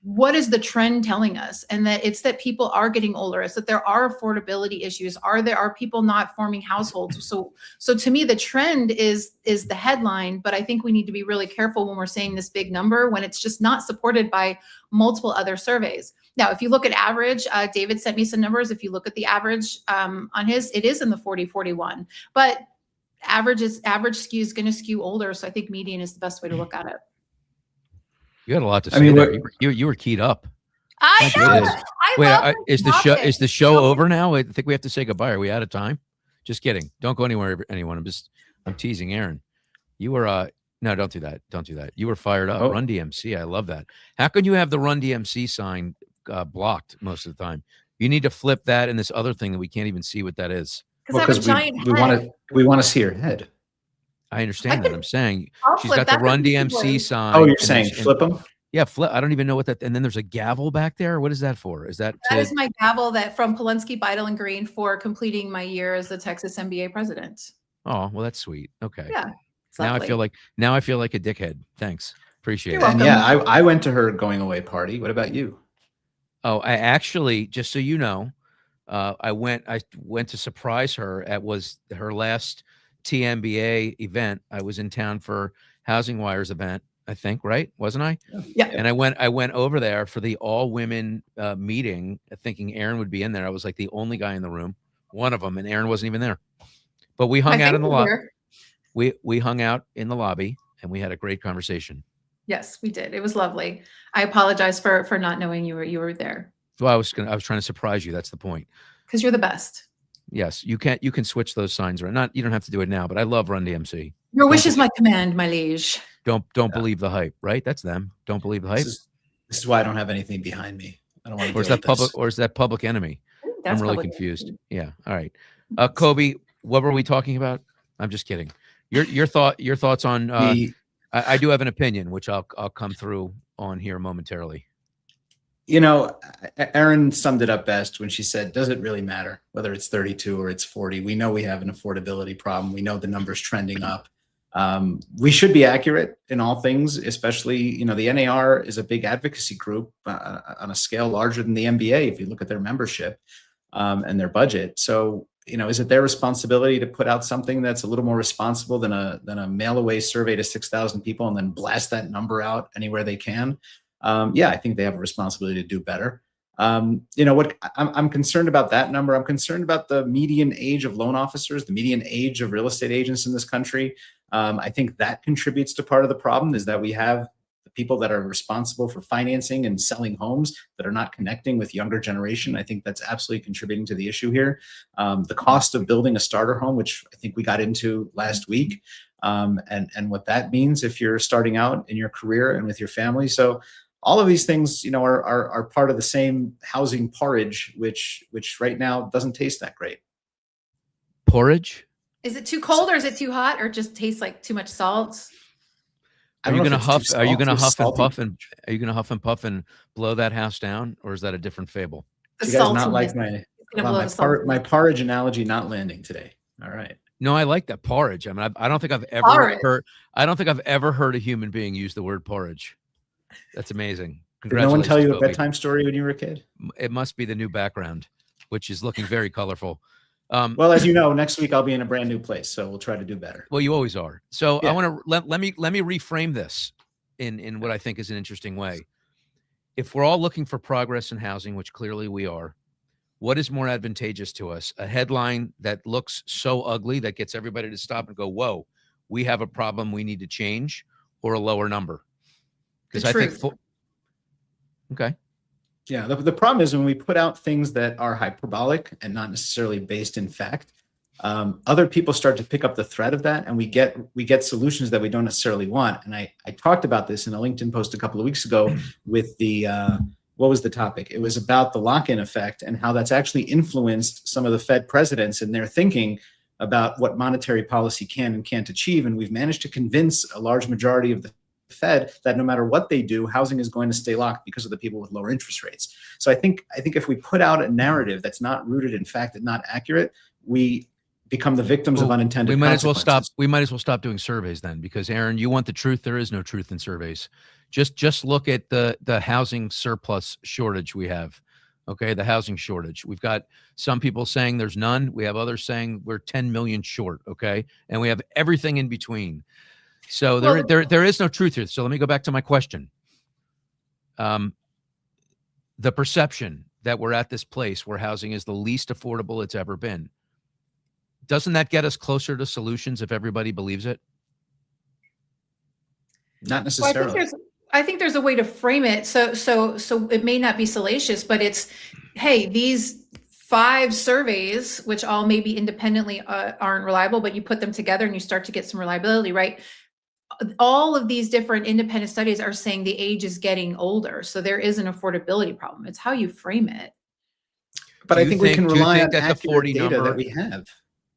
what is the trend telling us? And that it's that people are getting older. It's that there are affordability issues. Are people not forming households? So to me, the trend is the headline, but I think we need to be really careful when we're saying this big number when it's just not supported by multiple other surveys. Now, if you look at average, David sent me some numbers. If you look at the average on his, it is in the 40, 41, but average skew is going to skew older. So I think median is the best way to look at it. You had a lot to say there. You were keyed up. I know. Wait, is the show over now? I think we have to say goodbye. Are we out of time? Just kidding. Don't go anywhere, anyone. I'm teasing Aaron. You were no, don't do that. Don't do that. You were fired up. Run DMC. I love that. How can you have the Run DMC sign blocked most of the time? You need to flip that and this other thing that we can't even see what that is. Because we want to see her head. I understand that. I'm saying she's got the Run DMC sign. Oh, you're saying flip them? Yeah, flip. I don't even know what that. And then there's a gavel back there. What is that for? Is that is my gavel that from Polensky, Beidel, and Green for completing my year as the Texas MBA president. Oh, well, that's sweet. Okay. Yeah. Now I feel like a dickhead. Thanks. Appreciate it. And yeah, I went to her going away party. What about you? Oh, I actually, just so you know, I went to surprise her. Was her last TMBA event. I was in town for Housing Wire's event, I think, right? Wasn't I? Yeah. And I went over there for the all women meeting, thinking Aaron would be in there. I was like the only guy in the room, one of them, and Aaron wasn't even there. But we hung out in the lobby. We hung out in the lobby and we had a great conversation. Yes, we did. It was lovely. I apologize for not knowing you were there. Well, I was trying to surprise you. That's the point. Because you're the best. Yes, you can switch those signs around. You don't have to do it now, but I love Run DMC. Your wish is my command, my liege. Don't believe the hype, right? That's them. Don't believe the hype. This is why I don't have anything behind me. I don't want to. Or is that Public Enemy? That's I'm really confused. Yeah. All right. Kobe, what were we talking about? I'm just kidding. Your thoughts on I do have an opinion, which I'll come through on here momentarily. Erin summed it up best when she said, does it really matter whether it's 32 or it's 40? We know we have an affordability problem. We know the number's trending up. We should be accurate in all things, especially, the NAR is a big advocacy group on a scale larger than the NBA if you look at their membership and their budget. So, is it their responsibility to put out something that's a little more responsible than a mail away survey to 6,000 people and then blast that number out anywhere they can? Yeah, I think they have a responsibility to do better. What I'm concerned about that number. I'm concerned about the median age of loan officers, the median age of real estate agents in this country. I think that contributes to part of the problem, is that we have the people that are responsible for financing and selling homes that are not connecting with younger generation. I think that's absolutely contributing to the issue here. The cost of building a starter home, which I think we got into last week, and what that means if you're starting out in your career and with your family. So all of these things, are part of the same housing porridge, which right now doesn't taste that great. Porridge? Is it too cold or is it too hot or just tastes like too much salt? Are you going to huff? Are you going to huff and puff and are you going to huff and puff and blow that house down, or is that a different fable? The You guys not like saltiness. my porridge analogy not landing today. All right. No, I like that porridge. I mean, I don't think I've ever Porridge. heard. I don't think I've ever heard a human being use the word porridge. That's amazing. Did no one tell you a Kobe. bedtime story when you were a kid? It must be the new background, which is looking very colorful. Well, as you know, next week I'll be in a brand new place, so we'll try to do better. Well, you always are. So Yeah. I want to let me reframe this in what I think is an interesting way. If we're all looking for progress in housing, which clearly we are, what is more advantageous to us? A headline that looks so ugly that gets everybody to stop and go, "Whoa, we have a problem we need to change," or a lower number? Because I think okay. Yeah, the problem is when we put out things that are hyperbolic and not necessarily based in fact, other people start to pick up the thread of that, and we get solutions that we don't necessarily want. And I talked about this in a LinkedIn post a couple of weeks ago with the what was the topic? It was about the lock-in effect and how that's actually influenced some of the Fed presidents in their thinking about what monetary policy can and can't achieve. And we've managed to convince a large majority of the Fed that no matter what they do, housing is going to stay locked because of the people with lower interest rates. So I think if we put out a narrative that's not rooted in fact and not accurate, we become the victims of unintended consequences. We might as well stop doing surveys then, because Aaron, you want the truth. There is no truth in surveys. Just look at the housing surplus shortage we have. Okay, the housing shortage. We've got some people saying there's none. We have others saying we're 10 million short. Okay, and we have everything in between. So there is no truth here. So let me go back to my question. The perception that we're at this place where housing is the least affordable it's ever been, doesn't that get us closer to solutions if everybody believes it? Not necessarily. Well, I think there's a way to frame it. So it may not be salacious, but it's, hey, these 5 surveys, which all maybe independently aren't reliable, but you put them together and you start to get some reliability, right? All of these different independent studies are saying the age is getting older. So there is an affordability problem. It's how you frame it. But I think we can rely on that the 40 accurate data number that we have.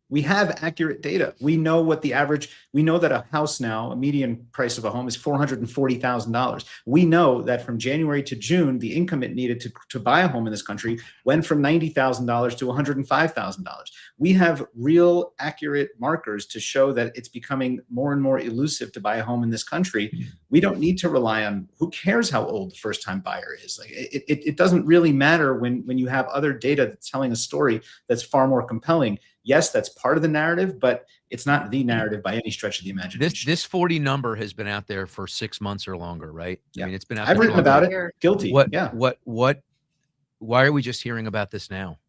We have accurate data. We know what the average, we know that a house now, a median price of a home is $440,000. We know that from January to June, the income it needed to buy a home in this country went from $90,000 to $105,000. We have real accurate markers to show that it's becoming more and more elusive to buy a home in this country. We don't need to rely on, who cares how old the first time buyer is. Like it doesn't really matter when you have other data that's telling a story that's far more compelling. Yes, that's part of the narrative, but it's not the narrative by any stretch of the imagination. This 40 number has been out there for 6 months or longer, right? Yeah. I mean, it's been out I've there written longer. about it. Guilty. Why are we just hearing about this now?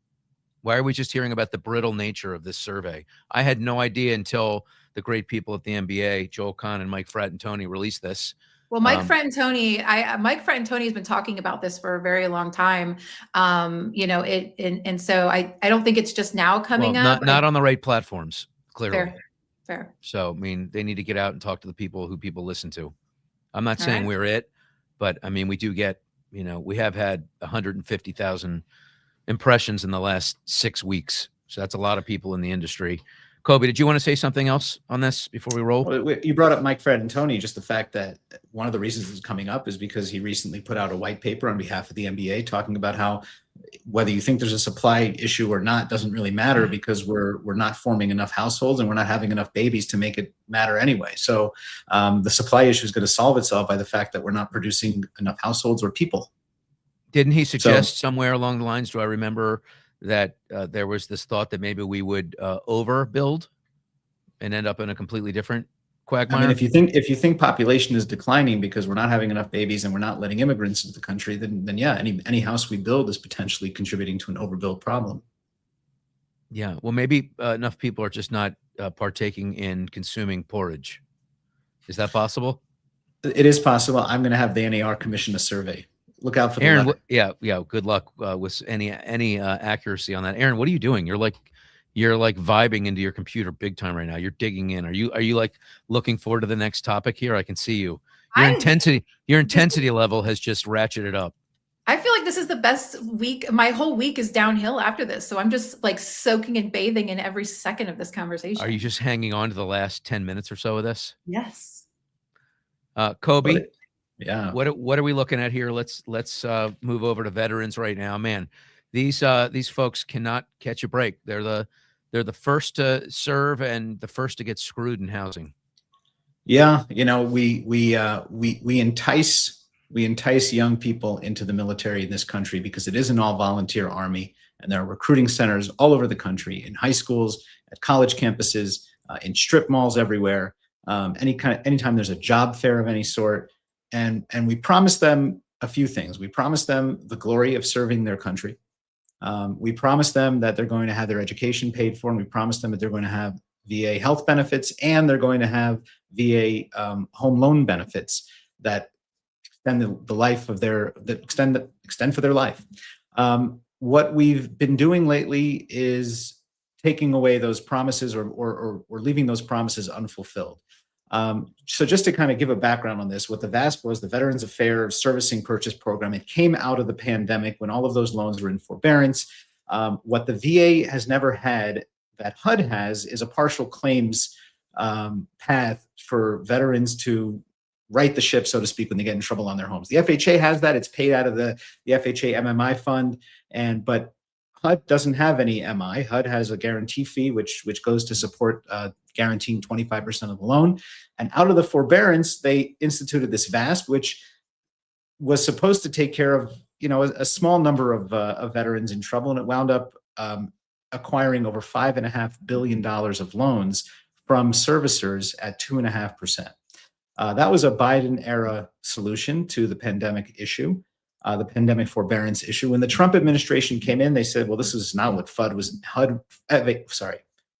Why are we just hearing about the brittle nature of this survey? I had no idea until the great people at the NBA, Joel Kahn and Mike Fratantoni, released this. Well, Mike Fratantoni has been talking about this for a very long time. And so I don't think it's just now coming up. Not on the right platforms, clearly. Fair. So, I mean, they need to get out and talk to the people who people listen to. I'm not saying we're it, but I mean, we do get, we have had 150,000 impressions in the last 6 weeks. So that's a lot of people in the industry Kobe, did you want to say something else on this before we roll? Well, you brought up Mike, Fred, and Tony. Just the fact that one of the reasons it's coming up is because he recently put out a white paper on behalf of the NBA talking about how whether you think there's a supply issue or not doesn't really matter because we're not forming enough households and we're not having enough babies to make it matter anyway. So the supply issue is going to solve itself by the fact that we're not producing enough households or people. Didn't he suggest somewhere along the lines, do I remember, that there was this thought that maybe we would overbuild and end up in a completely different quagmire? I mean, if you think population is declining because we're not having enough babies and we're not letting immigrants into the country, then yeah, any house we build is potentially contributing to an overbuild problem. Yeah, well, maybe enough people are just not partaking in consuming porridge. Is that possible? It is possible. I'm going to have the NAR commission a survey. Look out for the Aaron. letter. Yeah. Good luck with any accuracy on that. Aaron, what are you doing? You're like vibing into your computer big time right now. You're digging in. Are you like looking forward to the next topic here? I can see you. Your intensity level has just ratcheted up. I feel like this is the best week. My whole week is downhill after this. So I'm just like soaking and bathing in every second of this conversation. Are you just hanging on to the last 10 minutes or so of this? Yes. Kobe, yeah. What are we looking at here? Let's move over to veterans right now. Man, these folks cannot catch a break. They're the first to serve and the first to get screwed in housing. Yeah, you know, we entice young people into the military in this country because it is an all-volunteer army, and there are recruiting centers all over the country, in high schools, at college campuses, in strip malls everywhere. Anytime there's a job fair of any sort, and we promise them a few things. We promise them the glory of serving their country. We promise them that they're going to have their education paid for, and we promise them that they're going to have VA health benefits, and they're going to have VA home loan benefits that extend the life of extend for their life. What we've been doing lately is taking away those promises or leaving those promises unfulfilled. So just to kind of give a background on this, what the VASP was, the Veterans Affairs Servicing Purchase Program, it came out of the pandemic when all of those loans were in forbearance. What the VA has never had that HUD has is a partial claims path for veterans to right the ship, so to speak, when they get in trouble on their homes. The FHA has that. It's paid out of the FHA MMI fund, but HUD doesn't have any MI. HUD has a guarantee fee, which goes to support guaranteeing 25% of the loan. And out of the forbearance, they instituted this VASP, which was supposed to take care of, you know, a small number of veterans in trouble, and it wound up acquiring over $5.5 billion of loans from servicers at 2.5%. That was a Biden-era solution to the pandemic issue, the pandemic forbearance issue. When the Trump administration came in, they said, well, this is not what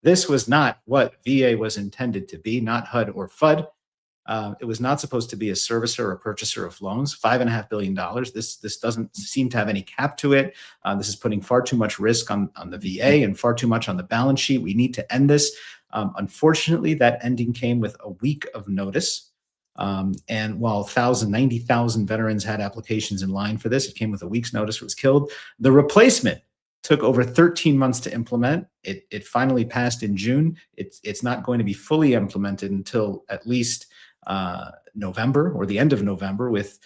this was not what VA was intended to be, not HUD or FUD. It was not supposed to be a servicer or a purchaser of loans. $5.5 billion. This doesn't seem to have any cap to it. This is putting far too much risk on the VA and far too much on the balance sheet. We need to end this. Unfortunately, that ending came with a week of notice. And while 90,000 veterans had applications in line for this, it came with a week's notice. It was killed. The replacement took over 13 months to implement. It finally passed in June. It's not going to be fully implemented until at least November or the end of November, with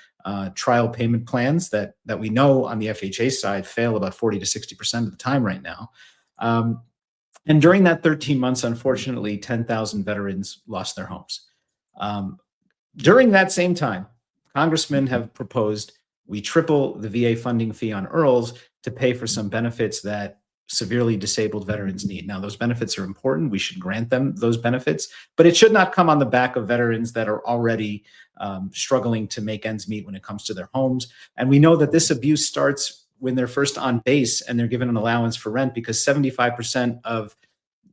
trial payment plans that we know on the FHA side fail about 40 to 60% of the time right now. And during that 13 months, unfortunately, 10,000 veterans lost their homes. During that same time, congressmen have proposed we triple the VA funding fee on IRRRLs to pay for some benefits that severely disabled veterans need. Now, those benefits are important. We should grant them those benefits, but it should not come on the back of veterans that are already struggling to make ends meet when it comes to their homes. And we know that this abuse starts when they're first on base and they're given an allowance for rent, because 75% of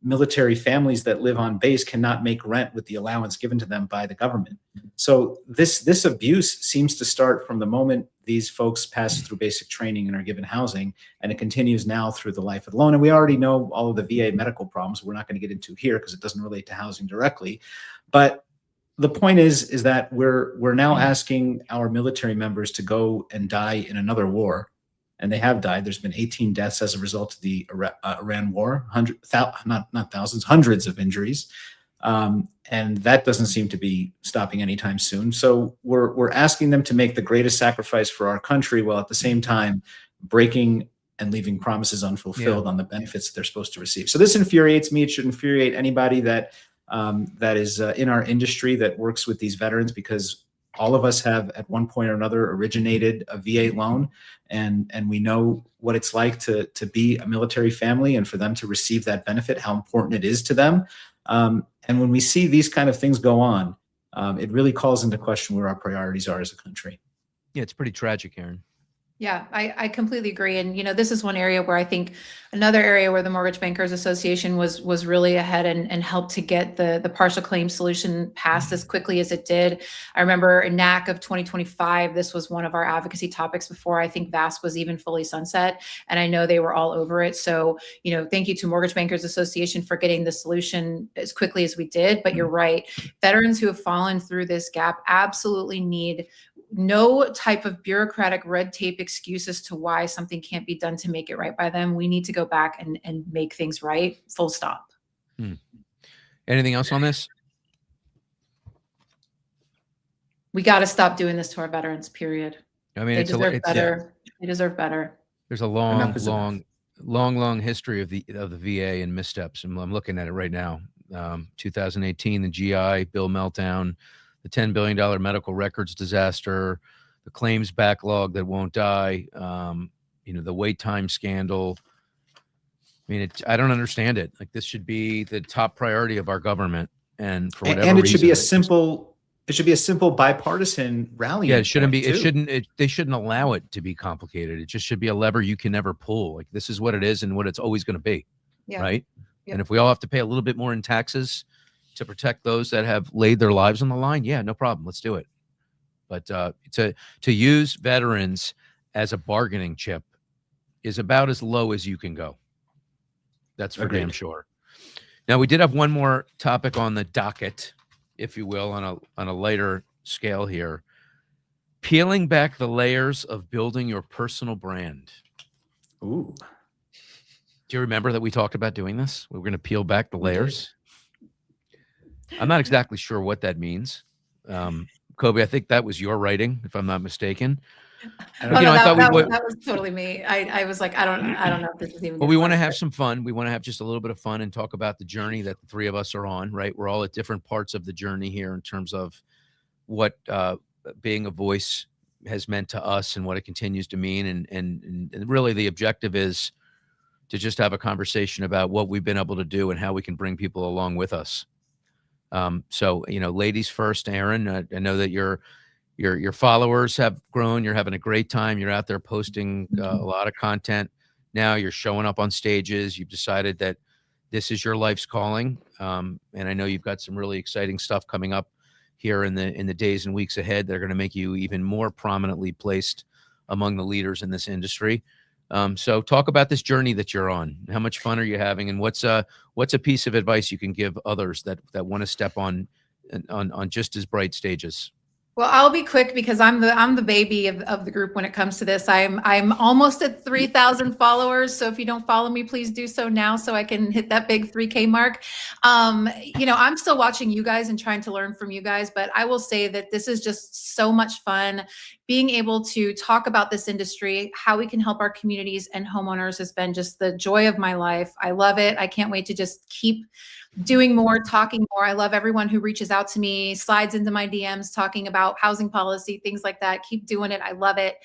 military families that live on base cannot make rent with the allowance given to them by the government. So this abuse seems to start from the moment these folks pass through basic training and are given housing, and it continues now through the life of the loan. And we already know all of the VA medical problems we're not going to get into here because it doesn't relate to housing directly. But the point is that we're now asking our military members to go and die in another war and they have died. There's been 18 deaths as a result of the Iran war, not thousands, hundreds of injuries. And that doesn't seem to be stopping anytime soon. So we're asking them to make the greatest sacrifice for our country, while at the same time breaking and leaving promises unfulfilled on the benefits that they're supposed to receive. So this infuriates me. It should infuriate anybody that is in our industry that works with these veterans, because all of us have at one point or another originated a VA loan, and we know what it's like to be a military family and for them to receive that benefit, how important it is to them. And when we see these kind of things go on, it really calls into question where our priorities are as a country. Yeah, it's pretty tragic, Aaron. Yeah, I completely agree. And, this is one area where I think another area where the Mortgage Bankers Association was really ahead and helped to get the partial claim solution passed as quickly as it did. I remember in NAC of 2025, this was one of our advocacy topics before I think VASP was even fully sunset. And I know they were all over it. So, thank you to Mortgage Bankers Association for getting the solution as quickly as we did. But you're right. Veterans who have fallen through this gap absolutely need no type of bureaucratic red tape excuse as to why something can't be done to make it right by them. We need to go back and make things right, full stop. Anything else on this? We got to stop doing this to our veterans, period. I mean, They deserve better. They deserve better. There's a long history of the VA and missteps. And I'm looking at it right now. 2018, the GI Bill meltdown, the $10 billion medical records disaster, the claims backlog that won't die, the wait time scandal. I mean, I don't understand it. Like, this should be the top priority of our government, and for whatever reason, should be it should be a simple bipartisan rally. Yeah, it shouldn't be. They shouldn't allow it to be complicated. It just should be a lever you can never pull. Like, this is what it is and what it's always going to be. Yeah. Right. Yep. And if we all have to pay a little bit more in taxes to protect those that have laid their lives on the line, yeah, no problem. Let's do it. But to use veterans as a bargaining chip is about as low as you can go. That's for damn sure. Now, we did have one more topic on the docket, if you will, on a lighter scale here. Peeling back the layers of building your personal brand. Ooh. Do you remember that we talked about doing this? We were going to peel back the layers. I'm not exactly sure what that means. Kobe, I think that was your writing, if I'm not mistaken. That was totally me. I was like, I don't know if this is even. Well, we want to have some fun. We want to have just a little bit of fun and talk about the journey that the three of us are on, right? We're all at different parts of the journey here in terms of what being a voice has meant to us and what it continues to mean. And really the objective is to just have a conversation about what we've been able to do and how we can bring people along with us. So, ladies first, Aaron, I know that your followers have grown. You're having a great time. You're out there posting a lot of content. Now you're showing up on stages. You've decided that this is your life's calling. And I know you've got some really exciting stuff coming up here in the days and weeks ahead. They're going to make you even more prominently placed among the leaders in this industry. So talk about this journey that you're on. How much fun are you having, and what's a piece of advice you can give others that want to step on just as bright stages? Well, I'll be quick because I'm the baby of the group when it comes to this. I'm almost at 3,000 followers. So if you don't follow me, please do so now so I can hit that big 3K mark. I'm still watching you guys and trying to learn from you guys, but I will say that this is just so much fun. Being able to talk about this industry, how we can help our communities and homeowners has been just the joy of my life. I love it. I can't wait to just keep doing more, talking more. I love everyone who reaches out to me, slides into my DMs, talking about housing policy, things like that. Keep doing it. I love it.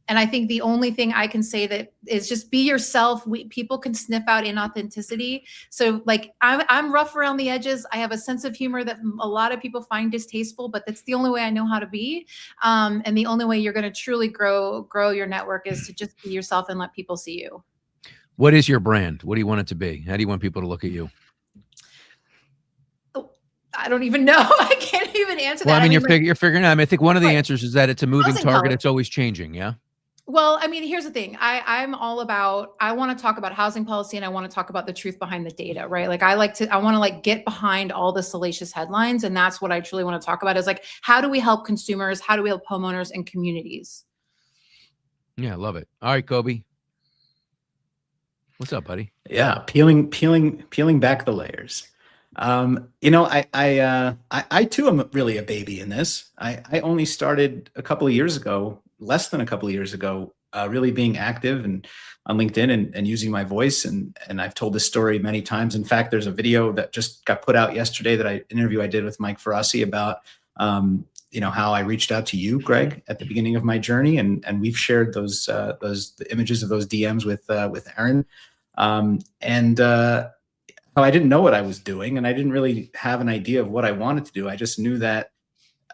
And I think the only thing I can say that is just be yourself. People can sniff out inauthenticity. So like I'm rough around the edges. I have a sense of humor that a lot of people find distasteful, but that's the only way I know how to be. And the only way you're going to truly grow your network is to just be yourself and let people see you. What is your brand? What do you want it to be? How do you want people to look at you? I don't even know. I can't even answer that. Well, I mean, you're figuring out. I mean, I think one of the right. answers is that it's a moving target. Policy. It's always changing. Yeah. Well, I mean, here's the thing. I'm all about, I want to talk about housing policy and I want to talk about the truth behind the data, right? Like I want to get behind all the salacious headlines. And that's what I truly want to talk about is like, how do we help consumers? How do we help homeowners and communities? Yeah, I love it. All right, Kobe. What's up, buddy? Yeah, peeling back the layers. I too am really a baby in this. I only started a couple of years ago, less than a couple of years ago, really being active and on LinkedIn and using my voice. And I've told this story many times. In fact, there's a video that just got put out yesterday that interview I did with Mike Ferrasi about, how I reached out to you, Greg, at the beginning of my journey. And we've shared the images of those DMs with Aaron. How I didn't know what I was doing, and I didn't really have an idea of what I wanted to do. I just knew that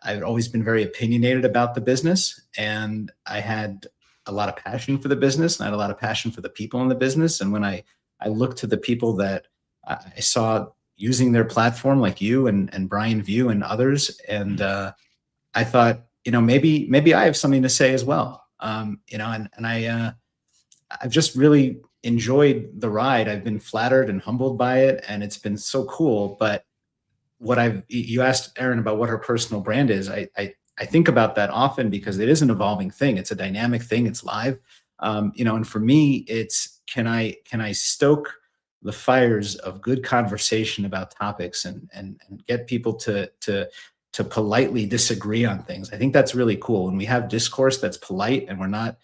I've always been very opinionated about the business, and I had a lot of passion for the business, and I had a lot of passion for the people in the business. And when I looked to the people that I saw using their platform, like you and Brian View and others, and I thought, maybe I have something to say as well. I've just really enjoyed the ride. I've been flattered and humbled by it, and it's been so cool. But you asked Erin about what her personal brand is. I think about that often because it is an evolving thing. It's a dynamic thing. It's live. And for me, it's can I stoke the fires of good conversation about topics and get people to politely disagree on things. I think that's really cool. When we have discourse that's polite and we're not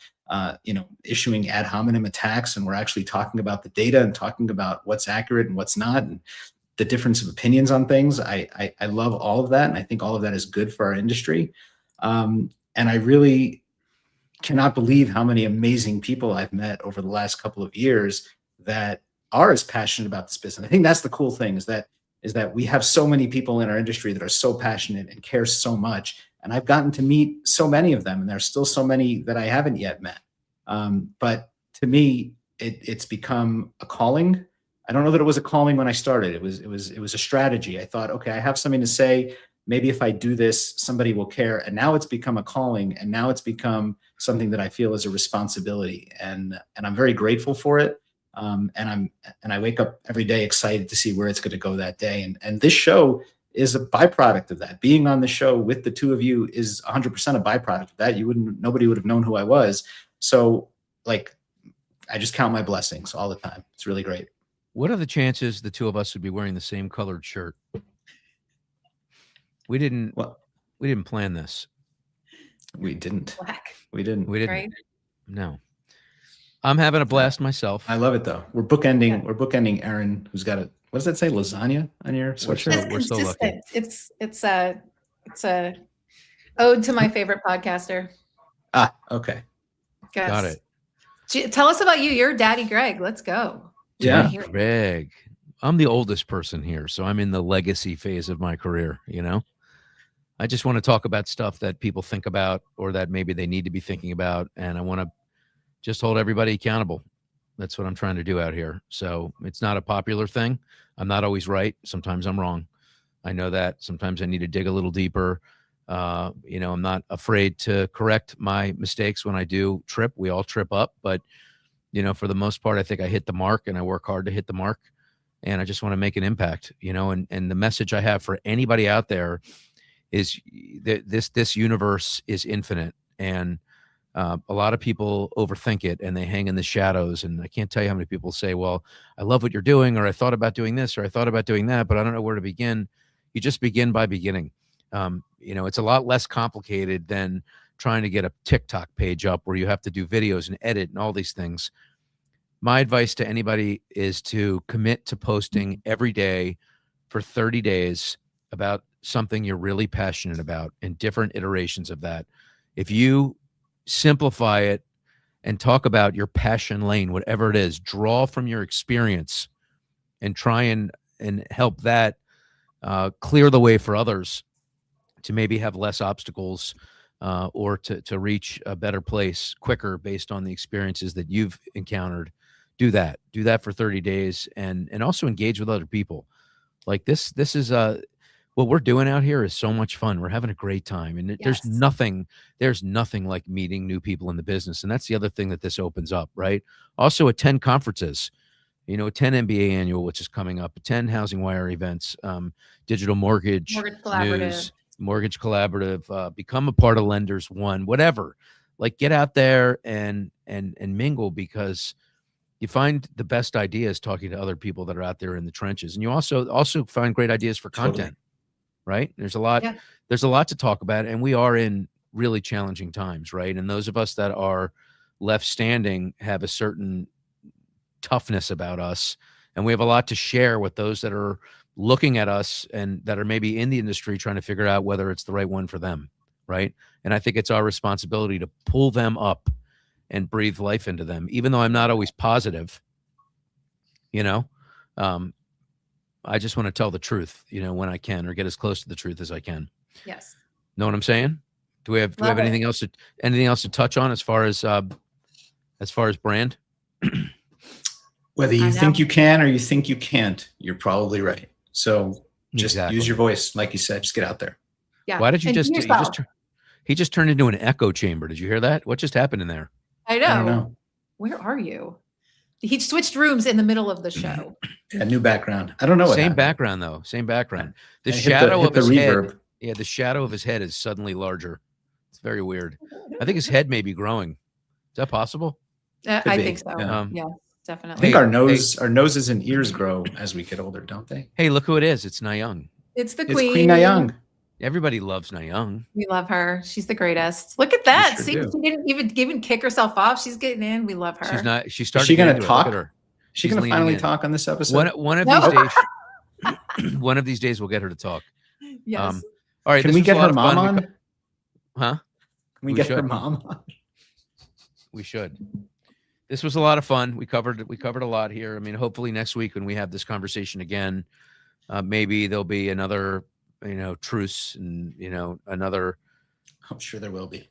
issuing ad hominem attacks, and we're actually talking about the data and talking about what's accurate and what's not, and the difference of opinions on things. I love all of that, and I think all of that is good for our industry. And I really cannot believe how many amazing people I've met over the last couple of years that are as passionate about this business. I think that's the cool thing, is that we have so many people in our industry that are so passionate and care so much. And I've gotten to meet so many of them, and there's still so many that I haven't yet met. But to me, it's become a calling. I don't know that it was a calling when I started. It was a strategy. I thought, okay, I have something to say. Maybe if I do this, somebody will care. And now it's become a calling, and now it's become something that I feel is a responsibility. And I'm very grateful for it. And I wake up every day excited to see where it's going to go that day. And this show is a byproduct of that. Being on the show with the two of you is 100% a byproduct of that. Nobody would have known who I was. So I just count my blessings all the time. It's really great. What are the chances the two of us would be wearing the same colored shirt? We didn't plan this. We didn't. Black. We didn't. Right? No. I'm having a blast myself. I love it though. We're bookending Aaron, who's got what does that say? Lasagna on your sweatshirt? We're so lucky. It's a ode to my favorite podcaster. Okay. Yes. Got it. Tell us about you. You're Daddy Greg. Let's go. Yeah. Greg. I'm the oldest person here, so I'm in the legacy phase of my career, I just want to talk about stuff that people think about, or that maybe they need to be thinking about, and I want to just hold everybody accountable. That's what I'm trying to do out here. So it's not a popular thing. I'm not always right. Sometimes I'm wrong. I know that. Sometimes I need to dig a little deeper. I'm not afraid to correct my mistakes when I do trip. We all trip up, but for the most part, I think I hit the mark, and I work hard to hit the mark, and I just want to make an impact, and the message I have for anybody out there is that this universe is infinite, and a lot of people overthink it, and they hang in the shadows. And I can't tell you how many people say, well, I love what you're doing, or I thought about doing this, or I thought about doing that, but I don't know where to begin. You just begin by beginning. It's a lot less complicated than trying to get a TikTok page up where you have to do videos and edit and all these things. My advice to anybody is to commit to posting every day for 30 days about something you're really passionate about, and different iterations of that. If you simplify it and talk about your passion lane, whatever it is, draw from your experience and try and help that clear the way for others to maybe have less obstacles, or to reach a better place quicker based on the experiences that you've encountered. Do that for 30 days, and also engage with other people. Like this is what we're doing out here is so much fun. We're having a great time, and there's nothing like meeting new people in the business. And that's the other thing that this opens up, right? Also attend conferences, attend MBA annual, which is coming up, attend Housing Wire events, digital mortgage Collaborative. news, mortgage collaborative, become a part of Lenders One, whatever. Like, get out there and mingle, because you find the best ideas talking to other people that are out there in the trenches, and you also find great ideas for content. Right? There's a lot to talk about, and we are in really challenging times, right? And those of us that are left standing have a certain toughness about us, and we have a lot to share with those that are looking at us and that are maybe in the industry trying to figure out whether it's the right one for them, right? And I think it's our responsibility to pull them up and breathe life into them, even though I'm not always positive. I just want to tell the truth, when I can, or get as close to the truth as I can. Yes. Know what I'm saying? Do we have anything else to touch on as far as brand? Whether you think you can or you think you can't, you're probably right. So just use your voice, like you said. Just get out there. Yeah. Why did you he just turned into an echo chamber? Did you hear that? What just happened in there? I know. I don't know. Where are you? He switched rooms in the middle of the show. Yeah, new background. I don't know. Same background though. Same background. The shadow of his head. Yeah, the shadow of his head is suddenly larger. It's very weird. I think his head may be growing. Is that possible? I think so. Yeah. Definitely. I think our noses and ears grow as we get older, don't they? Hey, look who it is. It's Nayoung. It's the It's queen. Queen Nayoung. Everybody loves Nayoung. We love her. She's the greatest. Look at that. sure See, do. she didn't even kick herself off. She's getting in. We love her. She's not. She started. Is she going gonna to talk? Look at her. Is she She's going to leaning finally in. talk on this episode? One of No. these days. One of these days, we'll get her to talk. Yes. All right. Can this we was get a lot her of mom fun. on? Huh? Can we We get her should. mom on? We should. This was a lot of fun. We covered a lot here. I mean, hopefully next week when we have this conversation again, maybe there'll be another, truce and, another, I'm sure there will be.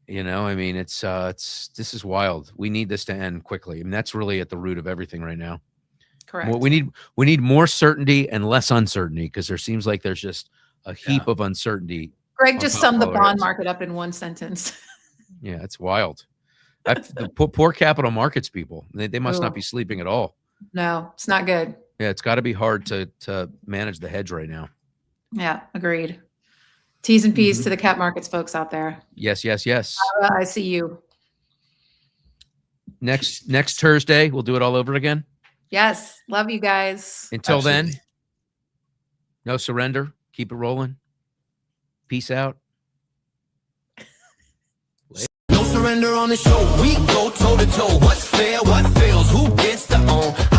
I mean, this is wild. We need this to end quickly. I mean, that's really at the root of everything right now. Correct. We need more certainty and less uncertainty, because there seems like there's just a heap of uncertainty. Greg just on summed the all our bond heads. market up in one sentence. Yeah, it's wild. The poor capital markets people, they must not be sleeping at all. No, it's not good. Yeah, it's got to be hard to manage the hedge right now. Yeah, agreed. T's and P's to the cap markets folks out there. Yes, yes, yes. I see you. Next Thursday, we'll do it all over again. Yes. Love you guys. Until then, Absolutely. no surrender. Keep it rolling. Peace out. No surrender on the show. We go toe to toe. What's fair? What fails? Who gets the own?